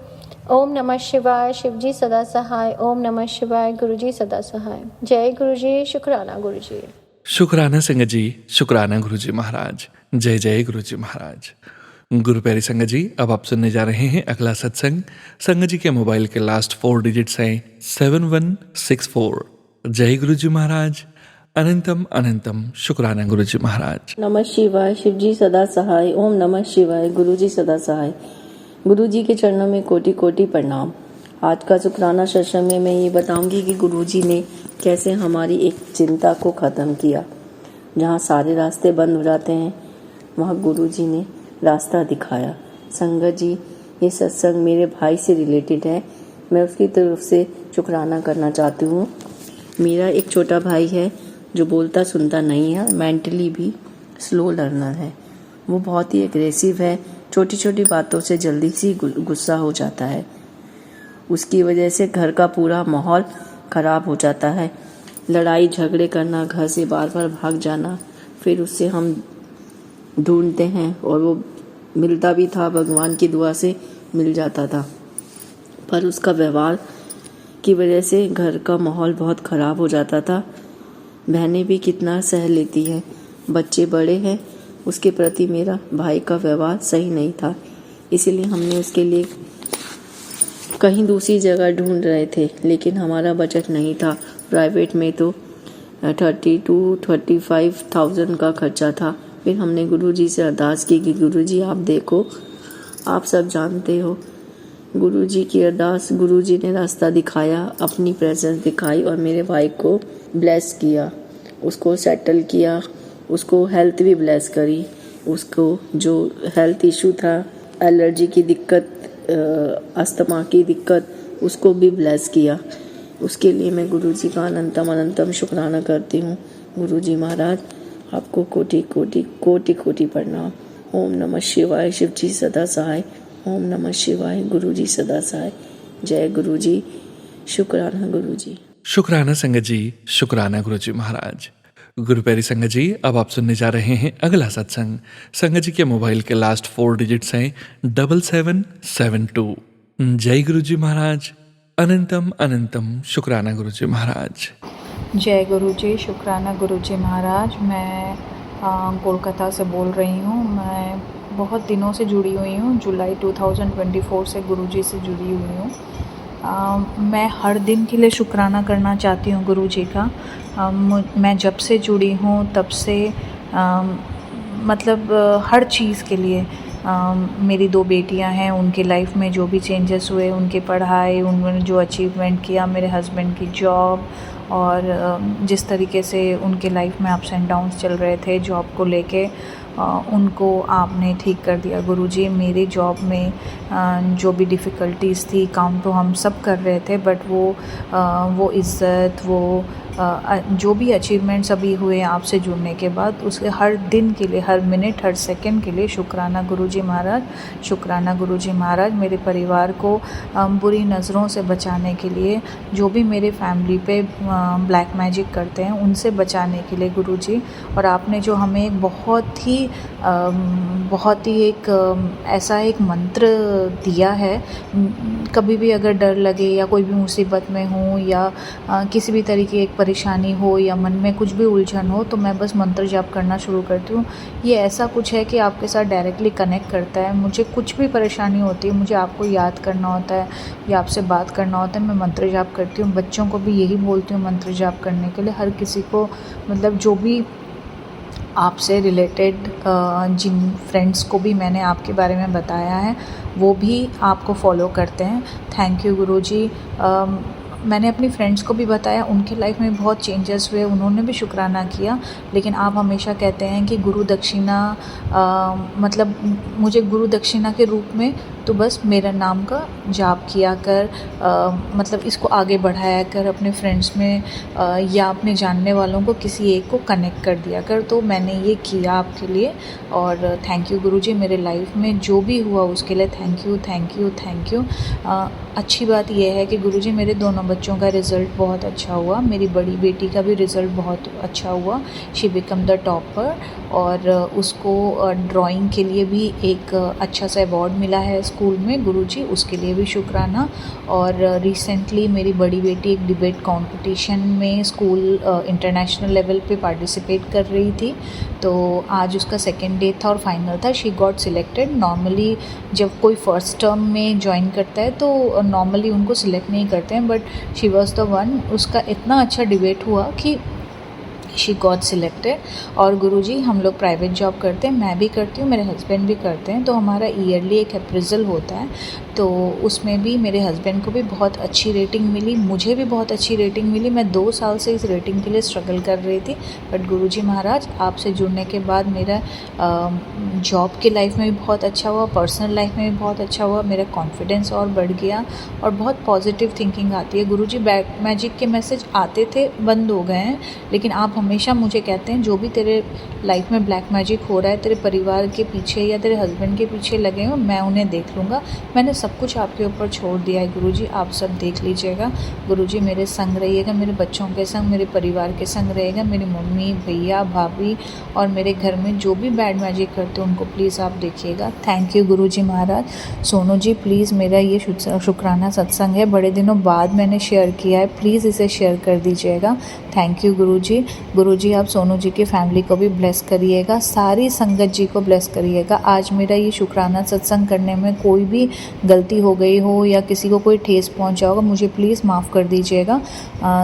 ओम नमः शिवाय, शिव जी सदा सहाय। ओम नमः शिवाय, गुरु जी सदा सहाय। जय गुरु जी, शुक्राना गुरु जी। शुक्राना संगत जी, शुक्राना गुरु जी महाराज। जय जय गुरु जी महाराज। गुरु प्यारी संगत जी, अब आप सुनने जा रहे हैं अगला सत्संग। संगत जी के मोबाइल के लास्ट 4 डिजिट्स हैं 7164। जय गुरु जी महाराज। अनंतम अनंतम शुक्राना गुरु जी महाराज। नमः शिवाय, शिव जी सदा सहाय। ओम नमः शिवाय, गुरु जी सदा सहाय। गुरु जी के चरणों में कोटि कोटि प्रणाम। आज का शुक्राना सत्संग में मैं ये बताऊंगी कि गुरु जी ने कैसे हमारी एक चिंता को ख़त्म किया। जहाँ सारे रास्ते बंद हो जाते हैं वहाँ गुरु जी ने रास्ता दिखाया। संगत जी, ये सत्संग मेरे भाई से रिलेटेड है, मैं उसकी तरफ से शुक्राना करना चाहती हूँ। मेरा एक छोटा भाई है जो बोलता सुनता नहीं है, मेंटली भी स्लो लर्नर है। वो बहुत ही एग्रेसिव है, छोटी छोटी बातों से जल्दी सी गुस्सा हो जाता है। उसकी वजह से घर का पूरा माहौल ख़राब हो जाता है। लड़ाई झगड़े करना, घर से बार बार भाग जाना, फिर उससे हम ढूंढते हैं और वो मिलता भी था, भगवान की दुआ से मिल जाता था, पर उसका व्यवहार की वजह से घर का माहौल बहुत ख़राब हो जाता था। बहनें भी कितना सह लेती हैं, बच्चे बड़े हैं, उसके प्रति मेरा भाई का व्यवहार सही नहीं था। इसीलिए हमने उसके लिए कहीं दूसरी जगह ढूंढ रहे थे, लेकिन हमारा बजट नहीं था। प्राइवेट में तो 30 to 35,000 का खर्चा था। फिर हमने गुरुजी से अरदास की कि गुरुजी आप देखो, आप सब जानते हो। गुरुजी की अरदास, गुरुजी ने रास्ता दिखाया, अपनी प्रेजेंस दिखाई और मेरे भाई को ब्लेस किया, उसको सेटल किया, उसको हेल्थ भी ब्लेस करी। उसको जो हेल्थ इशू था, एलर्जी की दिक्कत, अस्थमा की दिक्कत, उसको भी ब्लेस किया। उसके लिए मैं गुरुजी का अनंतम अनंतम शुक्राना करती हूँ। गुरुजी महाराज आपको कोटि कोटि कोटि कोटि प्रणाम। ओम नमः शिवाय। शिव जी सदा सहाय। ओम नमः शिवाय। गुरुजी सदा सहाय। जय गुरुजी। शुक्राना गुरुजी। शुक्राना संगत जी, शुक्राना गुरुजी महाराज। गुरु प्यारी संगत जी, अब आप सुनने जा रहे हैं अगला सत्संग। संगत जी के मोबाइल के लास्ट 4 डिजिट्स हैं 7772। जय गुरुजी महाराज। अनंतम अनंतम शुक्राना गुरुजी महाराज। जय गुरु जी। शुक्राना गुरु जी महाराज। मैं कोलकाता से बोल रही हूँ। मैं बहुत दिनों से जुड़ी हुई हूँ। जुलाई 2024 से गुरु जी से जुड़ी हुई हूँ। मैं हर दिन के लिए शुक्राना करना चाहती हूँ गुरु जी का। मैं जब से जुड़ी हूँ तब से मतलब हर चीज़ के लिए मेरी 2 बेटियां हैं, उनके लाइफ में जो भी चेंजेस हुए, उनकी पढ़ाई, उन्होंने जो अचीवमेंट किया, मेरे हस्बैंड की जॉब, और जिस तरीके से उनके लाइफ में अप्स एंड डाउन्स चल रहे थे जॉब को लेके, उनको आपने ठीक कर दिया गुरुजी। मेरी जॉब में जो भी डिफ़िकल्टीज़ थी, काम तो हम सब कर रहे थे, बट वो इज़्ज़त, वो जो भी अचीवमेंट्स अभी हुए आपसे जुड़ने के बाद, उसके हर दिन के लिए, हर मिनट, हर सेकंड के लिए शुक्राना गुरुजी महाराज। शुक्राना गुरुजी महाराज। मेरे परिवार को बुरी नज़रों से बचाने के लिए, जो भी मेरे फैमिली पे ब्लैक मैजिक करते हैं, उनसे बचाने के लिए गुरुजी। और आपने जो हमें एक बहुत ही एक ऐसा एक मंत्र दिया है, कभी भी अगर डर लगे या कोई भी मुसीबत में हूँ या किसी भी तरीके की एक परेशानी हो या मन में कुछ भी उलझन हो, तो मैं बस मंत्र जाप करना शुरू करती हूँ। ये ऐसा कुछ है कि आपके साथ डायरेक्टली कनेक्ट करता है। मुझे कुछ भी परेशानी होती है, मुझे आपको याद करना होता है या आपसे बात करना होता है, मैं मंत्र जाप करती हूँ। बच्चों को भी यही बोलती हूँ मंत्र जाप करने के लिए। हर किसी को, मतलब जो भी आपसे रिलेटेड जिन फ्रेंड्स को भी मैंने आपके बारे में बताया है, वो भी आपको फॉलो करते हैं। थैंक यू गुरुजी। मैंने अपनी फ्रेंड्स को भी बताया, उनके लाइफ में बहुत चेंजेस हुए, उन्होंने भी शुक्राना किया। लेकिन आप हमेशा कहते हैं कि गुरु दक्षिणा, मतलब मुझे गुरु दक्षिणा के रूप में तो बस मेरा नाम का जाप किया कर, मतलब इसको आगे बढ़ाया कर, अपने फ्रेंड्स में या अपने जानने वालों को किसी एक को कनेक्ट कर दिया कर। तो मैंने ये किया आपके लिए, और थैंक यू गुरुजी। मेरे लाइफ में जो भी हुआ उसके लिए thank you, thank you, thank you. अच्छी बात यह है कि गुरुजी मेरे दोनों बच्चों का रिज़ल्ट बहुत अच्छा हुआ। मेरी बड़ी बेटी का भी रिज़ल्ट बहुत अच्छा हुआ। शी बिकम द टॉपर, और उसको ड्राइंग के लिए भी एक अच्छा सा अवार्ड मिला है स्कूल में गुरुजी, उसके लिए भी शुक्राना। और रिसेंटली मेरी बड़ी बेटी एक डिबेट कंपटीशन में स्कूल इंटरनेशनल लेवल पे पार्टिसिपेट कर रही थी, तो आज उसका 2nd डे था और फाइनल था। She got selected. नॉर्मली जब कोई फर्स्ट टर्म में ज्वाइन करता है तो नॉर्मली उनको सिलेक्ट नहीं करते हैं, but she was the one. उसका इतना अच्छा डिबेट हुआ कि शी गॉट सिलेक्टेड। और गुरुजी हम लोग प्राइवेट जॉब करते हैं, मैं भी करती हूँ, मेरे हस्बैंड भी करते हैं, तो हमारा ईयरली एक अप्रेजल होता है, तो उसमें भी मेरे हस्बैंड को भी बहुत अच्छी रेटिंग मिली, मुझे भी बहुत अच्छी रेटिंग मिली। मैं 2 साल से इस रेटिंग के लिए स्ट्रगल कर रही थी, बट गुरुजी महाराज आपसे जुड़ने के बाद मेरा जॉब के लाइफ में भी बहुत अच्छा हुआ, पर्सनल लाइफ में भी बहुत अच्छा हुआ, मेरा कॉन्फिडेंस और बढ़ गया और बहुत पॉजिटिव थिंकिंग आती है। गुरुजी ब्लैक मैजिक के मैसेज आते थे, बंद हो गए हैं, लेकिन आप हमेशा मुझे कहते हैं जो भी तेरे लाइफ में ब्लैक मैजिक हो रहा है, तेरे परिवार के पीछे या तेरे हस्बैंड के पीछे लगे हो, मैं उन्हें देख लूँगा। मैंने सब कुछ आपके ऊपर छोड़ दिया है गुरुजी, आप सब देख लीजिएगा। गुरुजी मेरे संग रहिएगा, मेरे बच्चों के संग, मेरे परिवार के संग रहेगा, मेरी मम्मी, भैया, भाभी और मेरे घर में जो भी बैड मैजिक करते हैं उनको प्लीज़ आप देखिएगा। थैंक यू गुरुजी महाराज। सोनू जी प्लीज़, मेरा ये शुक्राना सत्संग है, बड़े दिनों बाद मैंने शेयर किया है, प्लीज़ इसे शेयर कर दीजिएगा। थैंक यू गुरुजी। गुरुजी आप सोनू जी की फैमिली को भी ब्लेस करिएगा, सारी संगत जी को ब्लेस करिएगा। आज मेरा ये शुक्राना सत्संग करने में कोई भी गलती हो गई हो या किसी को कोई ठेस पहुंचा होगा, मुझे प्लीज़ माफ़ कर दीजिएगा।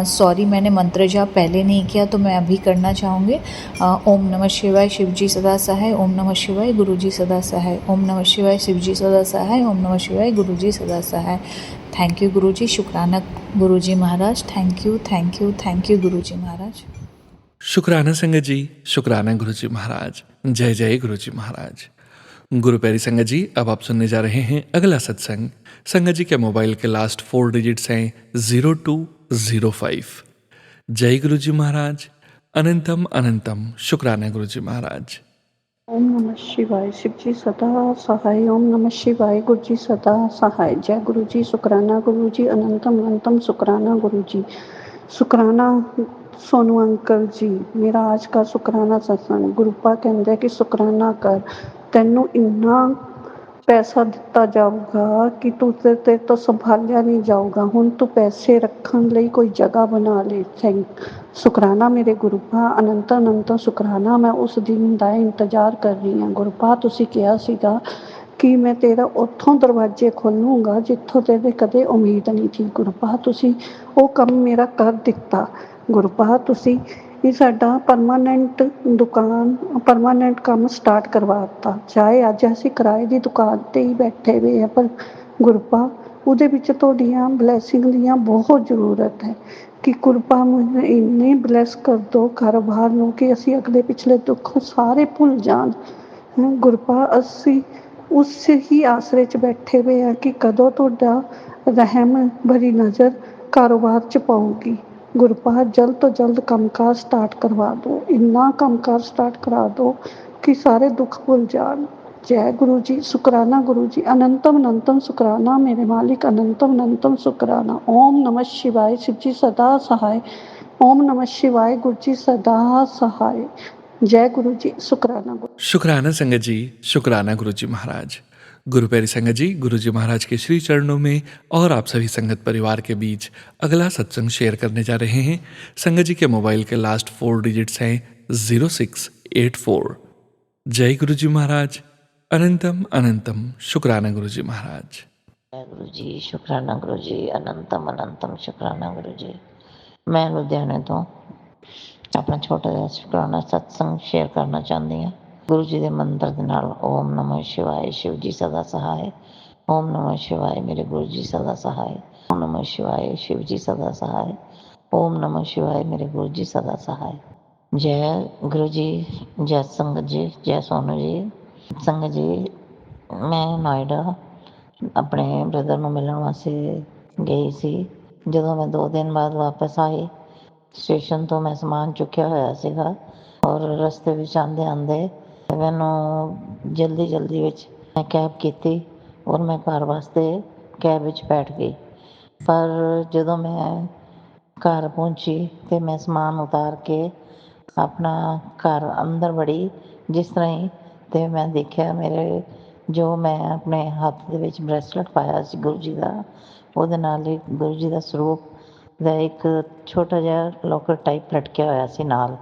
सॉरी, मैंने मंत्र जाप पहले नहीं किया तो मैं अभी करना चाहूँगी। ओम नमः शिवाय, शिव जी सदा सहाय। ओम नमः शिवाय, गुरु जी सदा सहाय। ओम नमः शिवाय, शिव जी सदा सहाय। ओम नमः शिवाय, गुरु जी सदा सहाय। थैंक यू गुरु जी, शुक्राना गुरु जी महाराज। Thank you, thank you, thank you Guru ji महाराज। शुक्राना संगत जी, शुक्राना गुरु जी महाराज। जय जय गुरु जी महाराज। गुरु प्यारी संगत जी, अब आप सुनने जा रहे हैं अगला सत्संग। संगत जी के मोबाइल के लास्ट 4 डिजिट्स हैं 0205। जय गुरु जी महाराज। अनंतम अनंतम शुक्राना गुरु जी महाराज। ओम नमः शिवाय, शिव जी सदा सहाय। ओम नमः शिवाय, गुरु जी सदा सहाय। जय गुरु जी, शुक्राना गुरु जी, अनंतम अनंतम शुक्राना गुरु जी। शुक्राना सोनू अंकल जी, मेरा आज का शुक्राना सत्संग। ਗੁਰੂਪਾ ਕਹਿੰਦੇ ਕਿ ਸ਼ੁਕਰਾਨਾ ਕਰ, ਤੈਨੂੰ ਇੰਨਾ ਪੈਸਾ ਦਿੱਤਾ ਜਾਊਗਾ ਕਿ ਤੂੰ ਤੇਰੇ ਤੋਂ ਸੰਭਾਲਿਆ ਨਹੀਂ ਜਾਊਗਾ। ਹੁਣ ਤੂੰ ਪੈਸੇ ਰੱਖਣ ਲਈ ਕੋਈ ਜਗ੍ਹਾ ਬਣਾ ਲੈ। ਸ਼ੁਕਰਾਨਾ ਮੇਰੇ ਗੁਰੂਪਾ, ਅਨੰਤ ਅਨੰਤ ਸ਼ੁਕਰਾਨਾ। ਮੈਂ ਉਸ ਦਿਨ ਦਾ ਇੰਤਜ਼ਾਰ ਕਰ ਰਹੀ ਹਾਂ। ਗੁਰੂਪਾ ਤੁਸੀਂ ਕਿਹਾ ਸੀਗਾ ਕਿ ਮੈਂ ਤੇਰਾ ਉੱਥੋਂ ਦਰਵਾਜ਼ੇ ਖੋਲੂੰਗਾ ਜਿੱਥੋਂ ਤੇਰੇ ਕਦੇ ਉਮੀਦ ਨਹੀਂ ਸੀ। ਗੁਰੂਪਾ ਤੁਸੀਂ ਉਹ ਕੰਮ ਮੇਰਾ ਕਰ ਦਿੱਤਾ। ਗੁਰੂਪਾ ਤੁਸੀਂ ਇਹ ਸਾਡਾ ਪਰਮਾਨੈਂਟ ਦੁਕਾਨ, ਪਰਮਾਨੈਂਟ ਕੰਮ ਸਟਾਰਟ ਕਰਵਾ ਦਿੱਤਾ। ਚਾਹੇ ਅੱਜ ਅਸੀਂ ਕਿਰਾਏ ਦੀ ਦੁਕਾਨ 'ਤੇ ਹੀ ਬੈਠੇ ਹੋਏ ਹਾਂ, ਪਰ ਗੁਰੂਪਾ ਉਹਦੇ ਵਿੱਚ ਤੁਹਾਡੀਆਂ ਬਲੈਸਿੰਗ ਦੀਆਂ ਬਹੁਤ ਜ਼ਰੂਰਤ ਹੈ ਕਿ ਗੁਰੂਪਾ ਮੈਨੂੰ ਇੰਨੇ ਬਲੈਸ ਕਰ ਦਿਓ ਕਾਰੋਬਾਰ ਨੂੰ ਕਿ ਅਸੀਂ ਅਗਲੇ ਪਿਛਲੇ ਦੁੱਖ ਸਾਰੇ ਭੁੱਲ ਜਾਣ। ਗੁਰੂਪਾ ਅਸੀਂ ਉਸ ਹੀ ਆਸਰੇ 'ਚ ਬੈਠੇ ਹੋਏ ਹਾਂ ਕਿ ਕਦੋਂ ਤੁਹਾਡਾ ਰਹਿਮ ਭਰੀ ਨਜ਼ਰ ਕਾਰੋਬਾਰ 'ਚ ਪਾਊਗੀ। ਗੁਰੂਪਾ ਜਲਦ ਤੋਂ ਜਲਦ ਕੰਮਕਾਰ ਸਟਾਰਟ ਕਰਵਾ ਦਿਓ, ਇੰਨਾ ਕੰਮਕਾਰ ਸਟਾਰਟ ਕਰਾ ਦਿਓ ਕਿ ਸਾਰੇ ਦੁੱਖ ਭੁੱਲ ਜਾਣ। ਜੈ ਗੁਰੂ ਜੀ, ਸ਼ੁਕਰਾਨਾ ਗੁਰੂ ਜੀ, ਅਨੰਤਮ ਅਨੰਤਮ ਸ਼ੁਕਰਾਨਾ ਮੇਰੇ ਮਾਲਿਕ, ਅਨੰਤਮ ਅਨੰਤਮ ਸ਼ੁਕਰਾਨਾ। ਓਮ ਨਮः शिवाय, शिव जी सदा सहाय। ओम नमः शिवाय, गुरु जी सदा सहाय। जय गुरु जी, शुक्राना गुरु। शुक्राना संगत जी, शुक्राना गुरु जी महाराज। गुरु प्यारी संगत जी, गुरु जी महाराज के श्री चरणों में और आप सभी संगत परिवार के बीच अगला सत्संग शेयर करने जा रहे हैं। संगत जी के मोबाइल के लास्ट 4 डिजिट्स हैं 0684। जय गुरु जी महाराज। अनंतम अनंतम शुक्राना गुरु जी महाराज। जय गुरु जी, शुक्राना गुरु जी, अनंतम अनंतम शुक्राना गुरु जी। मैं लुधियाने तो अपना छोटा जिहा शुक्राना सत्संग शेयर करना चाहती हाँ। गुरु जी के मंत्र दे नाल। ओम नमः शिवाय, शिव जी सदा सहाय। ओम नमः शिवाय, मेरे गुरु जी सदा सहाय। ओम नमः शिवाय, शिव जी सदा सहाय। ओम नमः शिवाय, मेरे गुरु जी सदा सहाय। जय गुरु जी, जय संगत जी, जय सोनू जी। संगत जी, मैं नोएडा ਆਪਣੇ ਬ੍ਰਦਰ ਨੂੰ ਮਿਲਣ ਵਾਸਤੇ ਗਈ ਸੀ। ਜਦੋਂ ਮੈਂ 2 ਦਿਨ ਬਾਅਦ ਵਾਪਸ ਆਈ, ਸਟੇਸ਼ਨ ਤੋਂ ਮੈਂ ਸਮਾਨ ਚੁੱਕਿਆ ਹੋਇਆ ਸੀਗਾ ਔਰ ਰਸਤੇ ਵਿੱਚ ਆਉਂਦੇ ਆਉਂਦੇ ਮੈਨੂੰ ਜਲਦੀ ਵਿੱਚ ਮੈਂ ਕੈਬ ਕੀਤੀ ਔਰ ਮੈਂ ਘਰ ਵਾਸਤੇ ਕੈਬ ਵਿੱਚ ਬੈਠ ਗਈ। ਪਰ ਜਦੋਂ ਮੈਂ ਘਰ ਪਹੁੰਚੀ ਅਤੇ ਮੈਂ ਸਮਾਨ ਉਤਾਰ ਕੇ ਆਪਣਾ ਘਰ ਅੰਦਰ ਵੜੀ, ਜਿਸ ਤਰ੍ਹਾਂ ਹੀ ਅਤੇ ਮੈਂ ਦੇਖਿਆ ਮੇਰੇ ਜੋ ਮੈਂ ਆਪਣੇ ਹੱਥ ਦੇ ਵਿੱਚ ਬਰੈਸਲੇਟ ਪਾਇਆ ਸੀ ਗੁਰੂ ਜੀ ਦਾ, ਉਹਦੇ ਨਾਲ ਹੀ ਗੁਰੂ ਜੀ ਦਾ ਸਰੂਪ ਦਾ ਇੱਕ ਛੋਟਾ ਜਿਹਾ ਲੋਕਰ ਟਾਈਪ ਲਟਕਿਆ ਹੋਇਆ ਸੀ। ਨਾਲ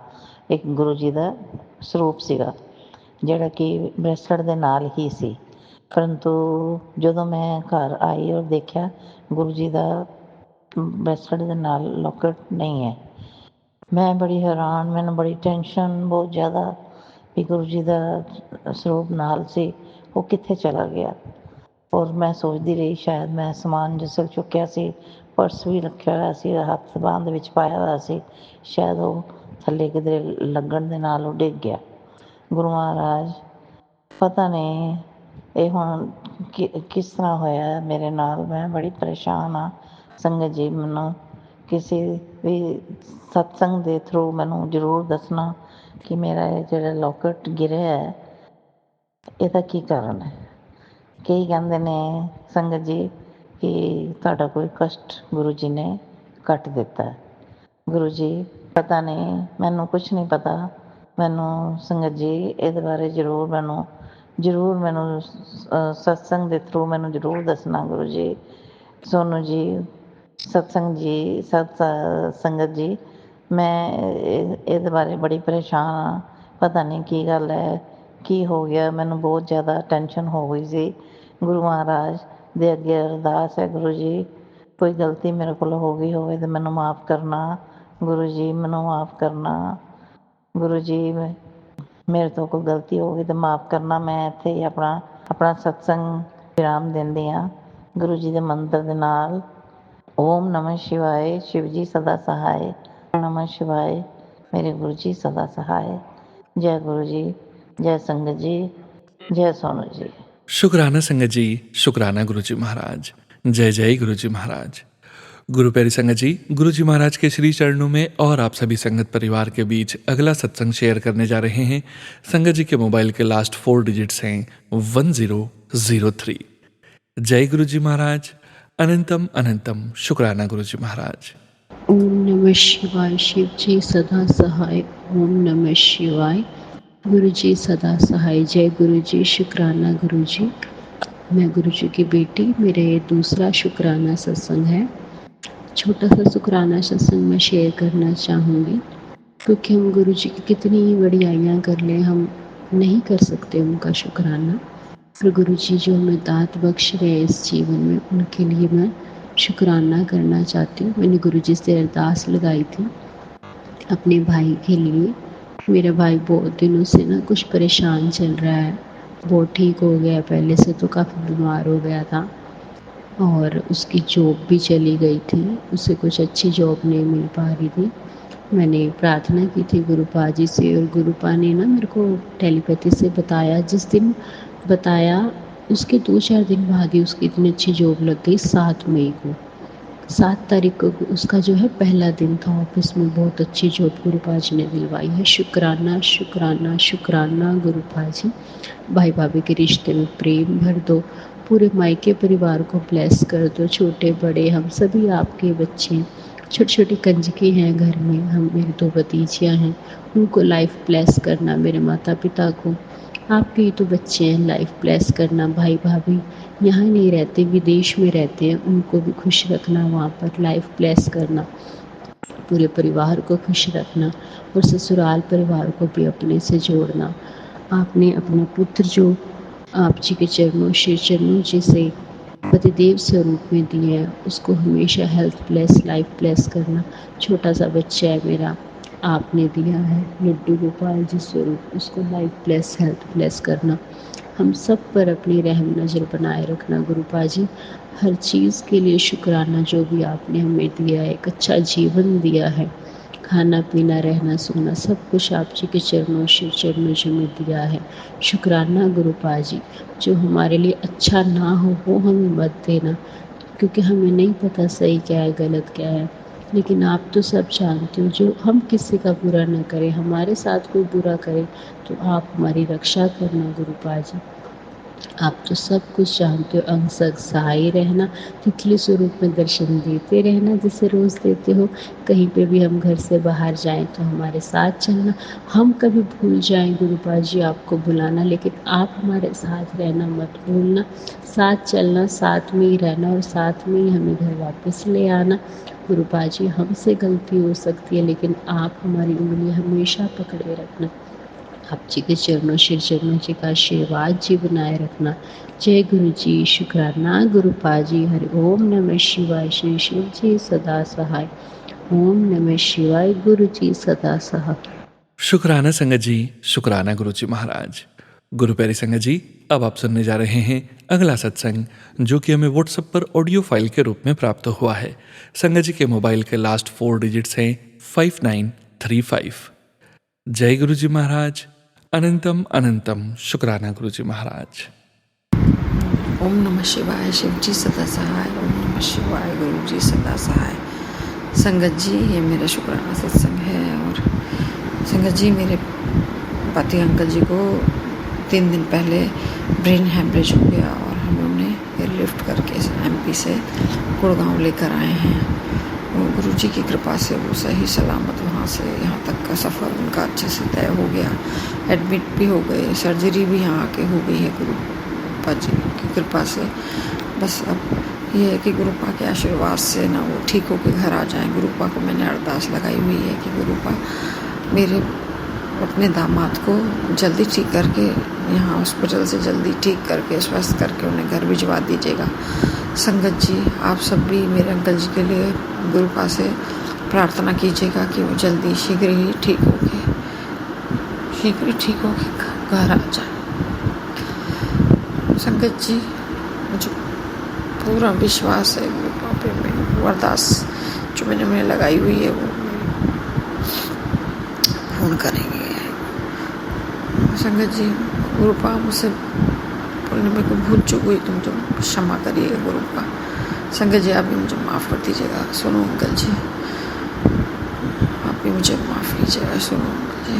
ਇੱਕ ਗੁਰੂ ਜੀ ਦਾ ਸਰੂਪ ਸੀਗਾ ਜਿਹੜਾ ਕਿ ਬਰੈਸਲੇਟ ਦੇ ਨਾਲ ਹੀ ਸੀ। ਪਰੰਤੂ ਜਦੋਂ ਮੈਂ ਘਰ ਆਈ ਔਰ ਦੇਖਿਆ ਗੁਰੂ ਜੀ ਦਾ ਬਰੈਸਲੇਟ ਦੇ ਨਾਲ ਲੋਕਰ ਨਹੀਂ ਹੈ, ਮੈਂ ਬੜੀ ਹੈਰਾਨ, ਮੈਨੂੰ ਬੜੀ ਟੈਨਸ਼ਨ ਬਹੁਤ ਜ਼ਿਆਦਾ ਵੀ ਗੁਰੂ ਜੀ ਦਾ ਸਰੂਪ ਨਾਲ ਸੀ, ਉਹ ਕਿੱਥੇ ਚਲਾ ਗਿਆ। ਔਰ ਮੈਂ ਸੋਚਦੀ ਰਹੀ ਸ਼ਾਇਦ ਮੈਂ ਸਮਾਨ ਜਿਸ ਵੇਲੇ ਚੁੱਕਿਆ ਸੀ, ਪਰਸ ਵੀ ਰੱਖਿਆ ਹੋਇਆ ਸੀ, ਹੱਥ ਬਾਂਹ ਦੇ ਵਿੱਚ ਪਾਇਆ ਹੋਇਆ ਸੀ, ਸ਼ਾਇਦ ਉਹ ਥੱਲੇ ਕਿਧਰੇ ਲੱਗਣ ਦੇ ਨਾਲ ਉਹ ਡਿੱਗ ਗਿਆ। ਗੁਰੂ ਮਹਾਰਾਜ ਪਤਾ ਨਹੀਂ ਇਹ ਹੁਣ ਕਿਸ ਤਰ੍ਹਾਂ ਹੋਇਆ ਮੇਰੇ ਨਾਲ, ਮੈਂ ਬੜੀ ਪਰੇਸ਼ਾਨ ਹਾਂ। ਸੰਗਤ ਜੀ, ਮੈਨੂੰ ਕਿਸੇ ਵੀ ਸਤਸੰਗ ਦੇ ਥਰੂ ਮੈਨੂੰ ਜ਼ਰੂਰ ਦੱਸਣਾ ਕਿ ਮੇਰਾ ਇਹ ਜਿਹੜਾ ਲੋਕਟ ਗਿਰਿਆ ਹੈ ਇਹਦਾ ਕੀ ਕਾਰਨ ਹੈ। ਕਈ ਕਹਿੰਦੇ ਨੇ ਸੰਗਤ ਜੀ ਕਿ ਤੁਹਾਡਾ ਕੋਈ ਕਸ਼ਟ ਗੁਰੂ ਜੀ ਨੇ ਕੱਟ ਦਿੱਤਾ। ਗੁਰੂ ਜੀ ਪਤਾ ਨਹੀਂ, ਮੈਨੂੰ ਕੁਛ ਨਹੀਂ ਪਤਾ। ਮੈਨੂੰ ਸੰਗਤ ਜੀ ਇਹਦੇ ਬਾਰੇ ਜ਼ਰੂਰ ਮੈਨੂੰ ਸਤਸੰਗ ਦੇ ਥਰੂ ਮੈਨੂੰ ਜ਼ਰੂਰ ਦੱਸਣਾ। ਗੁਰੂ ਜੀ, ਸੋਨੂ ਜੀ, ਸਤਸੰਗ ਜੀ, ਸੰਗਤ ਜੀ, ਮੈਂ ਇਹਦੇ ਬਾਰੇ ਬੜੀ ਪਰੇਸ਼ਾਨ ਹਾਂ। ਪਤਾ ਨਹੀਂ ਕੀ ਗੱਲ ਹੈ, ਕੀ ਹੋ ਗਿਆ, ਮੈਨੂੰ ਬਹੁਤ ਜ਼ਿਆਦਾ ਟੈਨਸ਼ਨ ਹੋ ਗਈ ਸੀ। ਗੁਰੂ ਮਹਾਰਾਜ ਦੇ ਅੱਗੇ ਅਰਦਾਸ ਹੈ ਗੁਰੂ ਜੀ, ਕੋਈ ਗਲਤੀ ਮੇਰੇ ਕੋਲ ਹੋ ਗਈ ਹੋਵੇ ਤਾਂ ਮੈਨੂੰ ਮਾफ़ ਕਰਨਾ। ਗੁਰੂ ਜੀ ਮੈਨੂੰ ਮਾफ़ ਕਰਨਾ। ਗੁਰੂ ਜੀ ਮੇਰੇ ਤੋਂ ਕੋਈ ਗਲਤੀ ਹੋ ਗਈ ਤਾਂ ਮਾफ़ ਕਰਨਾ। ਮੈਂ ਇੱਥੇ ਹੀ ਆਪਣਾ ਸਤਸੰਗ ਵਿਰਾਮ ਦਿੰਦੀ ਹਾਂ ਗੁਰੂ ਜੀ ਦੇ ਮੰਤਰ ਦੇ ਨਾਲ। ਓਮ ਨਮः शिवाय, शिव जी सदा सहाय। ओम नमः शिवाय, मेरे गुरु जी सदा सहाय। जय गुरु जी, जय संगत जी, जय सोनू जी। शुक्राना संगत जी, शुक्राना गुरु जी महाराज। जय जय गुरु जी महाराज। गुरु प्यारी संगत जी, गुरु जी महाराज के श्री चरणों में और आप सभी संगत परिवार के बीच अगला सत्संग शेयर करने जा रहे हैं। संगत जी के मोबाइल के लास्ट 4 डिजिट्स हैं 1003। जय गुरु जी महाराज। अनंतम अनंतम शुक्राना गुरु जी महाराज। ओम नमः शिवाय, शिव जी सदा सहाय। ओम नमः शिवाय, गुरु जी सदा सहाय। जय गुरु जी, शुक्राना गुरु जी। मैं गुरु जी की बेटी, मेरे दूसरा शुक्राना सत्संग है। छोटा सा शुक्राना सत्संग मैं शेयर करना चाहूँगी, क्योंकि हम गुरु जी की कितनी ही बड़ाइयाँ कर लें, हम नहीं कर सकते उनका शुक्राना। फिर गुरु जी जो हमें दात बख्श रहे इस जीवन में, उनके लिए मैं शुक्राना करना चाहती हूँ। मैंने गुरु जी से अरदास लगाई थी अपने भाई के लिए। मेरा भाई बहुत दिनों से ना कुछ परेशान चल रहा है, बहुत ठीक हो गया, पहले से तो काफ़ी बीमार हो गया था और उसकी जॉब भी चली गई थी, उसे कुछ अच्छी जॉब नहीं मिल पा रही थी। मैंने प्रार्थना की थी गुरुपा जी से, और गुरुपा ने ना मेरे को टेलीपैथी से बताया, जिस दिन बताया उसके 2-4 दिन बाद ही उसकी इतनी अच्छी जॉब लग गई। 7 मई को, 7 तारीख को उसका जो है पहला दिन था ऑफिस में। बहुत अच्छी जॉब गुरुपा जी ने दिलवाई है। शुक्राना शुक्राना शुक्राना गुरुपा जी। भाई भाभी के रिश्ते में प्रेम भर दो, पूरे मायके परिवार को ब्लेस कर दो। छोटे बड़े हम सभी आपके बच्चे हैं, छोटी छोटी कंजकी हैं घर में, हम मेरी 2 भतीजियाँ हैं, उनको लाइफ ब्लेस करना। मेरे माता पिता को, आपके ही तो बच्चे हैं, लाइफ ब्लेस करना। भाई भाभी यहाँ नहीं रहते, विदेश में रहते हैं, उनको भी खुश रखना, वहाँ पर लाइफ ब्लेस करना। पूरे परिवार को खुश रखना और ससुराल परिवार को भी अपने से जोड़ना। आपने अपना पुत्र जो आप जी के चरणों, श्री चरणों जी से पतिदेव स्वरूप में दिए हैं, उसको हमेशा हेल्थ ब्लेस, लाइफ ब्लेस करना। छोटा सा बच्चा है मेरा, आपने दिया है लड्डू गोपाल जी स्वरूप, उसको लाइफ ब्लेस, हेल्थ ब्लेस करना। हम सब पर अपनी रहम नज़र बनाए रखना गुरुपा जी। हर चीज़ के लिए शुक्राना, जो भी आपने हमें दिया है, एक अच्छा जीवन दिया है, खाना पीना रहना सोना सब कुछ आप जी के चरणों, शिव चरणों जी में दिया है। शुक्राना गुरुपा जी। जो हमारे लिए अच्छा ना हो वो हमें मत देना, क्योंकि हमें नहीं पता सही क्या है गलत क्या है, लेकिन आप तो सब जानते हो। जो हम किसी का बुरा न करें, हमारे साथ कोई बुरा करे तो आप हमारी रक्षा करना गुरुपा जी। आप तो सब कुछ जानते हो। अंग संग सहाय रहना, तितली स्वरूप में दर्शन देते रहना जैसे रोज़ देते हो। कहीं पे भी हम घर से बाहर जाएं तो हमारे साथ चलना। हम कभी भूल जाएं गुरुपा जी आपको बुलाना, लेकिन आप हमारे साथ रहना मत भूलना। साथ चलना, साथ में ही रहना और साथ में ही हमें घर वापस ले आना गुरुपा जी। हमसे गलती हो सकती है, लेकिन आप हमारी उंगली हमेशा पकड़े रखना। आप जी के चरणों, श्री चरणों जी का आशीर्वाद जी बनाए रखना। जय गुरु जी, शुक्राना गुरुपा जी। हरि ओम नमः शिवाय, श्री शिव जी सदा सहाय। ओम नमः शिवाय, गुरु जी सदा सहाय। शुक्राना संगत जी, शुक्राना गुरु जी महाराज। गुरु प्यारी संगत जी, अब आप सुनने जा रहे हैं अगला सत्संग, जो कि हमें व्हाट्सएप पर ऑडियो फाइल के रूप में प्राप्त हुआ है। संगत जी के मोबाइल के लास्ट 4 डिजिट्स हैं 5935। जय गुरु जी महाराज। अनंतम अनंतम शुक्राना गुरु जी महाराज। ओम नमः शिवाय, शिव जी सदा सहाय। ओम नमः शिवाय, गुरु जी सदा सहाय। संगत जी, ये मेरा शुक्राना सत्संग है। और संगत जी, मेरे पति अंकल जी को 3 दिन पहले ब्रेन हैमरेज हो गया और हम उन्हें एयरलिफ्ट करके MP से गुड़गांव लेकर आए हैं। और गुरु जी की कृपा से वो सही सलामत वहाँ से यहाँ तक का सफ़र उनका अच्छे से तय हो गया। एडमिट भी हो गए, सर्जरी भी यहाँ आके हो गई है गुरुपा जी की कृपा से। बस अब ये है कि गुरुपा के आशीर्वाद से ना वो ठीक होकर घर आ जाएं। गुरुपा को मैंने अरदास लगाई हुई है कि गुरुपा मेरे अपने दामाद को जल्दी ठीक करके यहाँ हॉस्पिटल से जल्दी ठीक करके स्वस्थ करके उन्हें घर भिजवा दीजिएगा। संगत जी, आप सब भी मेरे अंकल जी के लिए गुरु पास से प्रार्थना कीजिएगा कि वो जल्दी शीघ्र ही ठीक होके घर आ जाए। संगत जी, मुझे पूरा विश्वास है मेरे पापे में, अरदास जो मैंने लगाई हुई है वो पूर्ण करेंगे। संगत जी, गुरुपा मुझसे बोलने में कोई भूल चूक हुई तो मुझे क्षमा करिएगा गुरुपा। संगत जी, आप भी मुझे माफ़ कर दीजिएगा। सुनो अंकल जी, आप भी मुझे माफ़ कीजिएगा। सुनो अंकल जी,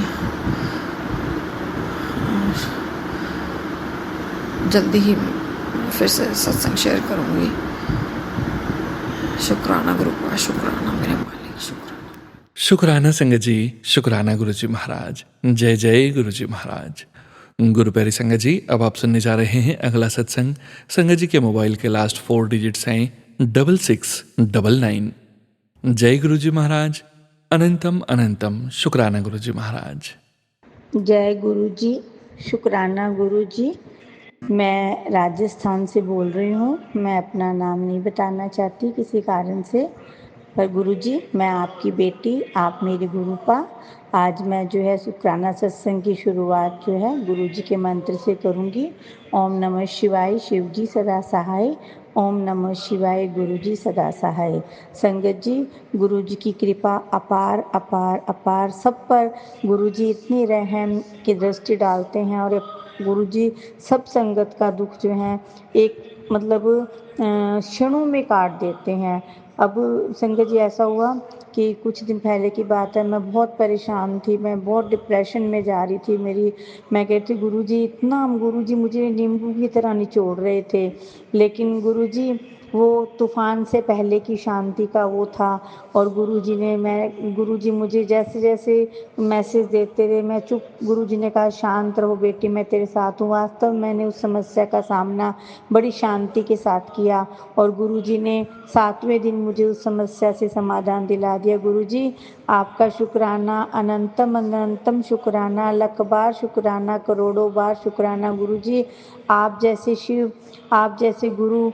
जल्दी ही फिर से सत्संग शेयर करूँगी। शुक्राना गुरुपा, शुक्राना मेरे मालिक, शुक्राना। शुक्राना संगत जी, शुक्राना गुरुजी महाराज। जय जय गुरुजी महाराज। गुरु प्यारी संगत जी, अब आप सुनने जा रहे हैं अगला सत्संग। संगत जी के मोबाइल के लास्ट 4 डिजिट्स हैं 6699। जय गुरुजी महाराज। अनंतम अनंतम शुक्राना गुरुजी महाराज। जय गुरु जी, शुक्राना गुरु जी। मैं राजस्थान से बोल रही हूँ। मैं अपना नाम नहीं बताना चाहती किसी कारण से, पर गुरुजी, मैं आपकी बेटी, आप मेरी गुरुपा। आज मैं जो है शुक्राना सत्संग की शुरुआत जो है गुरुजी के मंत्र से करूँगी। ओम नमः शिवाय, शिव जी सदा सहाय। ओम नमः शिवाय, गुरुजी सदा सहाय। संगत जी, गुरुजी की कृपा अपार अपार अपार सब पर। गुरुजी इतनी रहम की दृष्टि डालते हैं और गुरुजी सब संगत का दुख जो है एक मतलब क्षणों में काट देते हैं। अब संगत जी, ऐसा हुआ कि कुछ दिन पहले की बात है, मैं बहुत परेशान थी, मैं बहुत डिप्रेशन में जा रही थी। मैं कहती गुरुजी, इतना गुरुजी मुझे नींबू की तरह निचोड़ रहे थे, लेकिन गुरुजी वो तूफ़ान से पहले की शांति का वो था। और गुरुजी मुझे जैसे जैसे मैसेज देते रहे, मैं चुप। गुरुजी ने कहा, शांत रहो बेटी, मैं तेरे साथ हूँ। वास्तव मैंने उस समस्या का सामना बड़ी शांति के साथ किया और गुरुजी ने 7वें दिन मुझे उस समस्या से समाधान दिला दिया। गुरुजी, आपका शुक्राना, अनंतम अनंतम शुक्राना, लाख बार शुक्राना, करोड़ों बार शुक्राना। गुरुजी, आप जैसे शिव, आप जैसे गुरु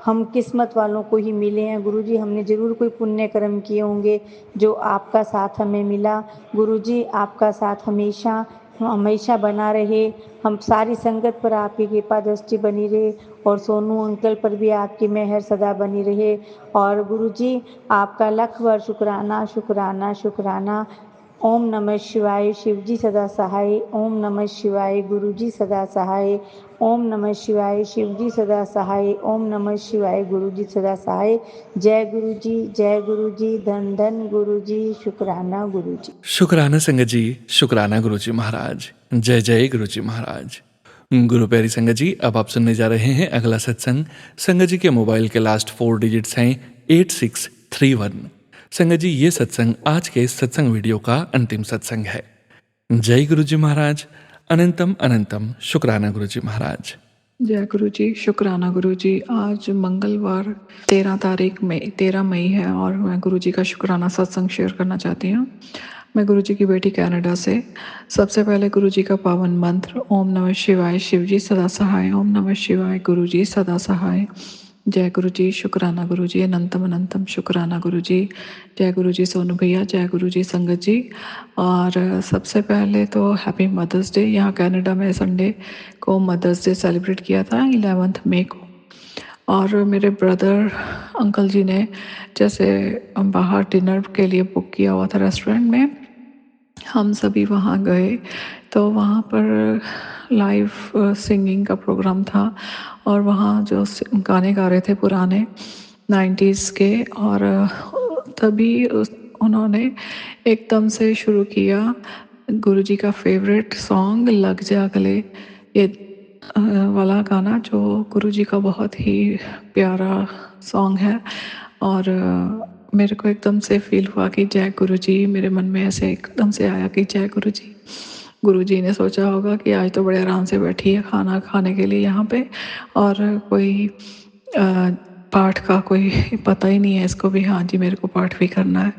हम किस्मत वालों को ही मिले हैं। गुरुजी, हमने ज़रूर कोई पुण्य कर्म किए होंगे जो आपका साथ हमें मिला। गुरुजी, आपका साथ हमेशा हमेशा बना रहे। हम सारी संगत पर आपकी कृपा दृष्टि बनी रहे और सोनू अंकल पर भी आपकी मेहर सदा बनी रहे। और गुरुजी, आपका लाख बार शुक्राना शुक्राना शुक्राना। ओम नमः शिवाय, शिव जी सदा सहाय। ओम नमः शिवाय, गुरु जी सदा सहाय। ओम नमः शिवाय, शिव जी सदा सहाय। ओम नमः शिवाय, गुरु जी सदा सहाय। जय गुरु जी, जय गुरु जी, धन धन गुरु जी, शुक्राना गुरु जी। शुक्राना संगत जी, शुक्राना गुरुजी महाराज। जय जय गुरुजी महाराज। गुरु प्यारी संगत जी, अब आप सुनने जा रहे हैं अगला सत्संग। संगत जी के मोबाइल के लास्ट 4 डिजिट्स हैं 8631। संगत जी, ये सत्संग आज के इस सत्संग वीडियो का अंतिम सत्संग है। जय गुरुजी महाराज। अनंतम अनंतम शुक्राना गुरुजी महाराज। जय गुरु जी, शुक्राना गुरु जी। आज मंगलवार 13 मई है और मैं गुरु जी का शुक्राना सत्संग शेयर करना चाहती हूँ। मैं गुरु जी की बेटी कनाडा से। सबसे पहले गुरु जी का पावन मंत्र, ओम नमः शिवाय, शिव जी सदा सहाय। ओम नमः शिवाय, गुरु जी सदा सहाय। जय गुरु जी, शुक्राना गुरु जी, अनंतम अनंतम शुक्राना गुरु जी। जय गुरु जी सोनू भैया, जय गुरु जी संगत जी। और सबसे पहले तो हैप्पी मदर्स डे। यहाँ कनाडा में संडे को मदर्स डे सेलिब्रेट किया था 11 मई को। और मेरे ब्रदर अंकल जी ने जैसे बाहर डिनर के लिए बुक किया हुआ था रेस्टोरेंट में, हम सभी वहाँ गए तो वहाँ पर लाइव सिंगिंग का प्रोग्राम था और वहाँ जो गाने गा रहे थे पुराने 90s के, और तभी उन्होंने एकदम से शुरू किया गुरुजी का फेवरेट सॉन्ग लग जा गले, ये वाला गाना जो गुरुजी का बहुत ही प्यारा सॉन्ग है। और मेरे को एकदम से फील हुआ कि जय गुरुजी, मेरे मन में ऐसे एकदम से आया कि जय गुरुजी। गुरुजी ने सोचा होगा कि आज तो बड़े आराम से बैठी है खाना खाने के लिए यहाँ पे, और कोई पाठ का कोई पता ही नहीं है इसको भी, हाँ जी मेरे को पाठ भी करना है,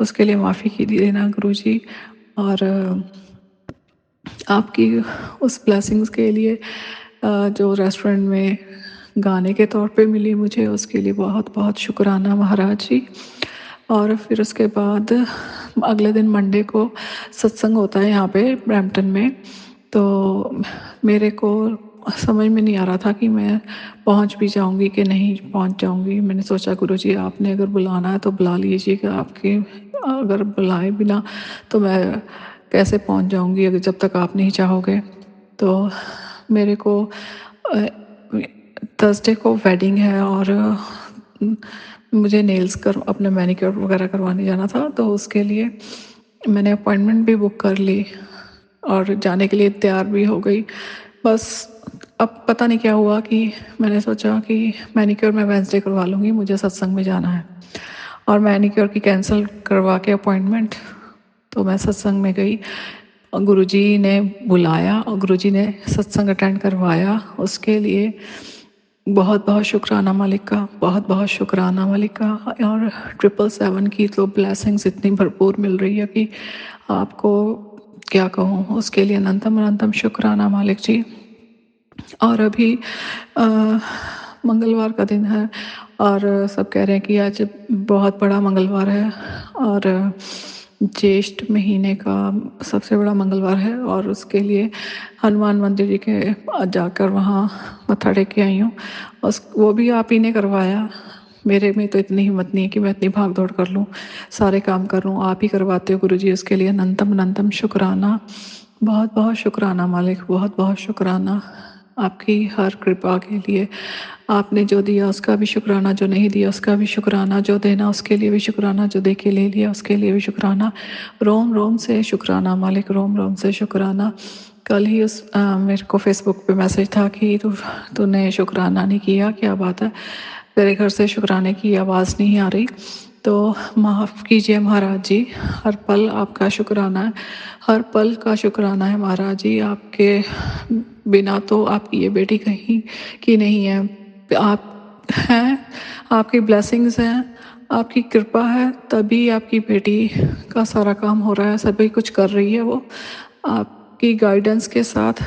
उसके लिए माफ़ी की देना गुरुजी। और आपकी उस ब्लेसिंग्स के लिए जो रेस्टोरेंट में गाने के तौर पे मिली मुझे, उसके लिए बहुत बहुत शुक्राना महाराज जी। और फिर उसके बाद अगले दिन मंडे को सत्संग होता है यहाँ पे ब्रैम्पटन में। तो मेरे को समझ में नहीं आ रहा था कि मैं पहुँच भी जाऊँगी कि नहीं पहुँच जाऊँगी। मैंने सोचा गुरुजी आपने अगर बुलाना है तो बुला लीजिएगा, आपके अगर बुलाए बिना तो मैं कैसे पहुँच जाऊँगी अगर जब तक आप नहीं चाहोगे। तो मेरे को थर्सडे को वेडिंग है और मुझे नेल्स अपने मैनिक्योर वगैरह करवाने जाना था, तो उसके लिए मैंने अपॉइंटमेंट भी बुक कर ली और जाने के लिए तैयार भी हो गई। बस अब पता नहीं क्या हुआ कि मैंने सोचा कि मैनिक्योर मैं वेंसडे करवा लूँगी, मुझे सत्संग में जाना है, और मैनिक्योर की कैंसिल करवा के अपॉइंटमेंट तो मैं सत्संग में गई। गुरुजी ने बुलाया और गुरुजी ने सत्संग अटेंड करवाया। उसके लिए बहुत बहुत शुक्राना मालिक का, बहुत बहुत शुक्राना मालिक का। और 777 की तो ब्लेसिंग्स इतनी भरपूर मिल रही है कि आपको क्या कहूँ, उसके लिए अनंतम अनंतम शुक्राना मालिक जी। और अभी मंगलवार का दिन है और सब कह रहे हैं कि आज बहुत बड़ा मंगलवार है और ज्येष्ठ महीने का सबसे बड़ा मंगलवार है, और उसके लिए हनुमान मंदिर जी के जाकर वहाँ मत्था टेक के आई हूँ। वो भी आप ही ने करवाया। मेरे में तो इतनी हिम्मत नहीं है कि मैं इतनी भाग दौड़ कर लूँ, सारे काम कर लूँ, आप ही करवाते हो गुरुजी। उसके लिए अनंतम अनंतम शुक्राना, बहुत बहुत शुक्राना मालिक, बहुत बहुत शुक्राना आपकी हर कृपा के लिए। आपने जो दिया उसका भी शुक्राना, जो नहीं दिया उसका भी शुक्राना, जो देना उसके लिए भी शुक्राना, जो दे के ले लिया उसके लिए भी शुक्राना। रोम रोम से शुक्राना मालिक, रोम रोम से शुक्राना। कल ही मेरे को फेसबुक पे मैसेज था कि तूने शुक्राना नहीं किया, क्या बात है, तेरे घर से शुक्राने की आवाज़ नहीं आ रही। तो माफ़ कीजिए महाराज जी, हर पल आपका शुक्राना है, हर पल का शुक्राना है महाराज जी। आपके बिना तो आपकी ये बेटी कहीं की नहीं है। आप हैं, आपकी ब्लेसिंग्स हैं, आपकी कृपा है, तभी आपकी बेटी का सारा काम हो रहा है, सभी कुछ कर रही है वो, आपकी गाइडेंस के साथ,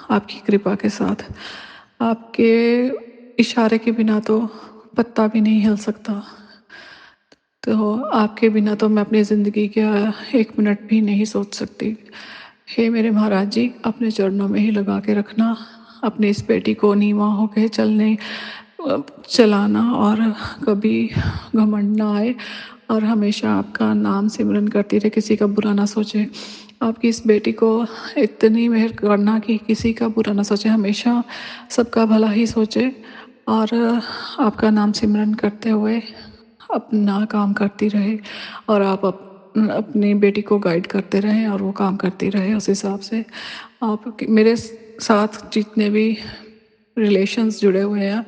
आपकी कृपा के साथ। आपके इशारे के बिना तो पत्ता भी नहीं हिल सकता। तो आपके बिना तो मैं अपनी ज़िंदगी का 1 मिनट भी नहीं सोच सकती। हे मेरे महाराज जी, अपने चरणों में ही लगा के रखना, अपनी इस बेटी को नीवा होके चलाना और कभी घमंड ना आए, और हमेशा आपका नाम सिमरन करती रहे, किसी का बुरा ना सोचे। आपकी इस बेटी को इतनी मेहर करना कि किसी का बुरा ना सोचे, हमेशा सबका भला ही सोचे, और आपका नाम सिमरन करते हुए अपना काम करती रहे, और आप अपनी बेटी को गाइड करते रहें और वो काम करती रहे उस हिसाब से। आप मेरे साथ जितने भी रिलेशंस जुड़े हुए हैं,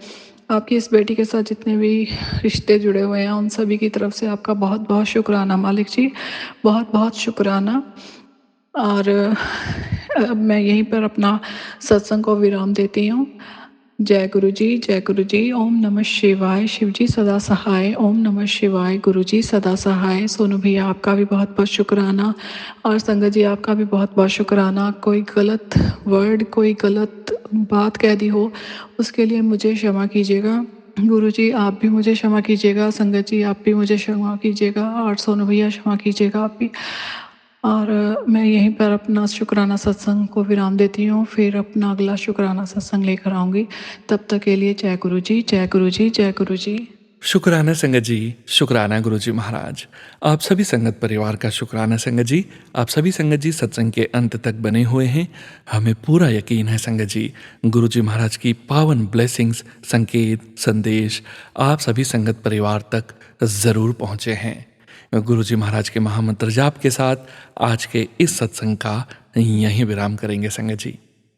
आपकी इस बेटी के साथ जितने भी रिश्ते जुड़े हुए हैं, उन सभी की तरफ से आपका बहुत बहुत शुक्राना मालिक जी, बहुत बहुत शुक्राना। और अब मैं यहीं पर अपना सत्संग को विराम देती हूँ। जय गुरु जी, जय गुरु जी। ओम नमः शिवाय। शिवजी सदा सहाय। ओम नमः शिवाय। गुरु जी सदा सहाय। सोनू भैया आपका भी बहुत बहुत शुक्राना, और संगत जी आपका भी बहुत बहुत शुक्राना। कोई गलत वर्ड, कोई गलत बात कह दी हो उसके लिए मुझे क्षमा कीजिएगा। गुरु जी आप भी मुझे क्षमा कीजिएगा, संगत जी आप भी मुझे क्षमा कीजिएगा, और सोनू भैया क्षमा कीजिएगा आप भी। और मैं यहीं पर अपना शुक्राना सत्संग को विराम देती हूँ, फिर अपना अगला शुक्राना सत्संग लेकर आऊँगी। तब तक के लिए जय गुरु जी, जय गुरु जी, जय गुरु जी। शुक्राना संगत जी, शुक्राना गुरुजी महाराज। आप सभी संगत परिवार का शुक्राना संगत जी। आप सभी संगत जी सत्संग के अंत तक बने हुए हैं। हमें पूरा यकीन है संगत जी, गुरुजी महाराज की पावन ब्लेसिंग्स, संकेत, संदेश आप सभी संगत परिवार तक ज़रूर पहुँचे हैं। गुरुजी महाराज के महामंत्र जाप के साथ आज के इस सत्संग का यहीं विराम करेंगे संगत जी।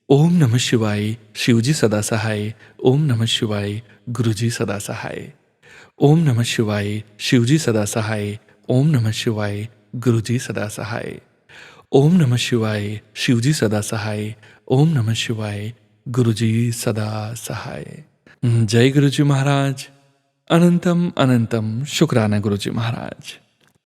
ओम नमः शिवाय। शिवजी सदा सहाय। ओम नमः शिवाय। गुरुजी सदा सहाय। ओम नमः शिवाय। शिवजी सदा सहाय। ओम नमः शिवाय। गुरुजी सदा सहाय। ओम नमः शिवाय। शिवजी सदा सहाय। ओम नमः शिवाय। गुरुजी सदा सहाय। जय गुरुजी महाराज। अनंतम अनंतम शुक्राना गुरुजी महाराज।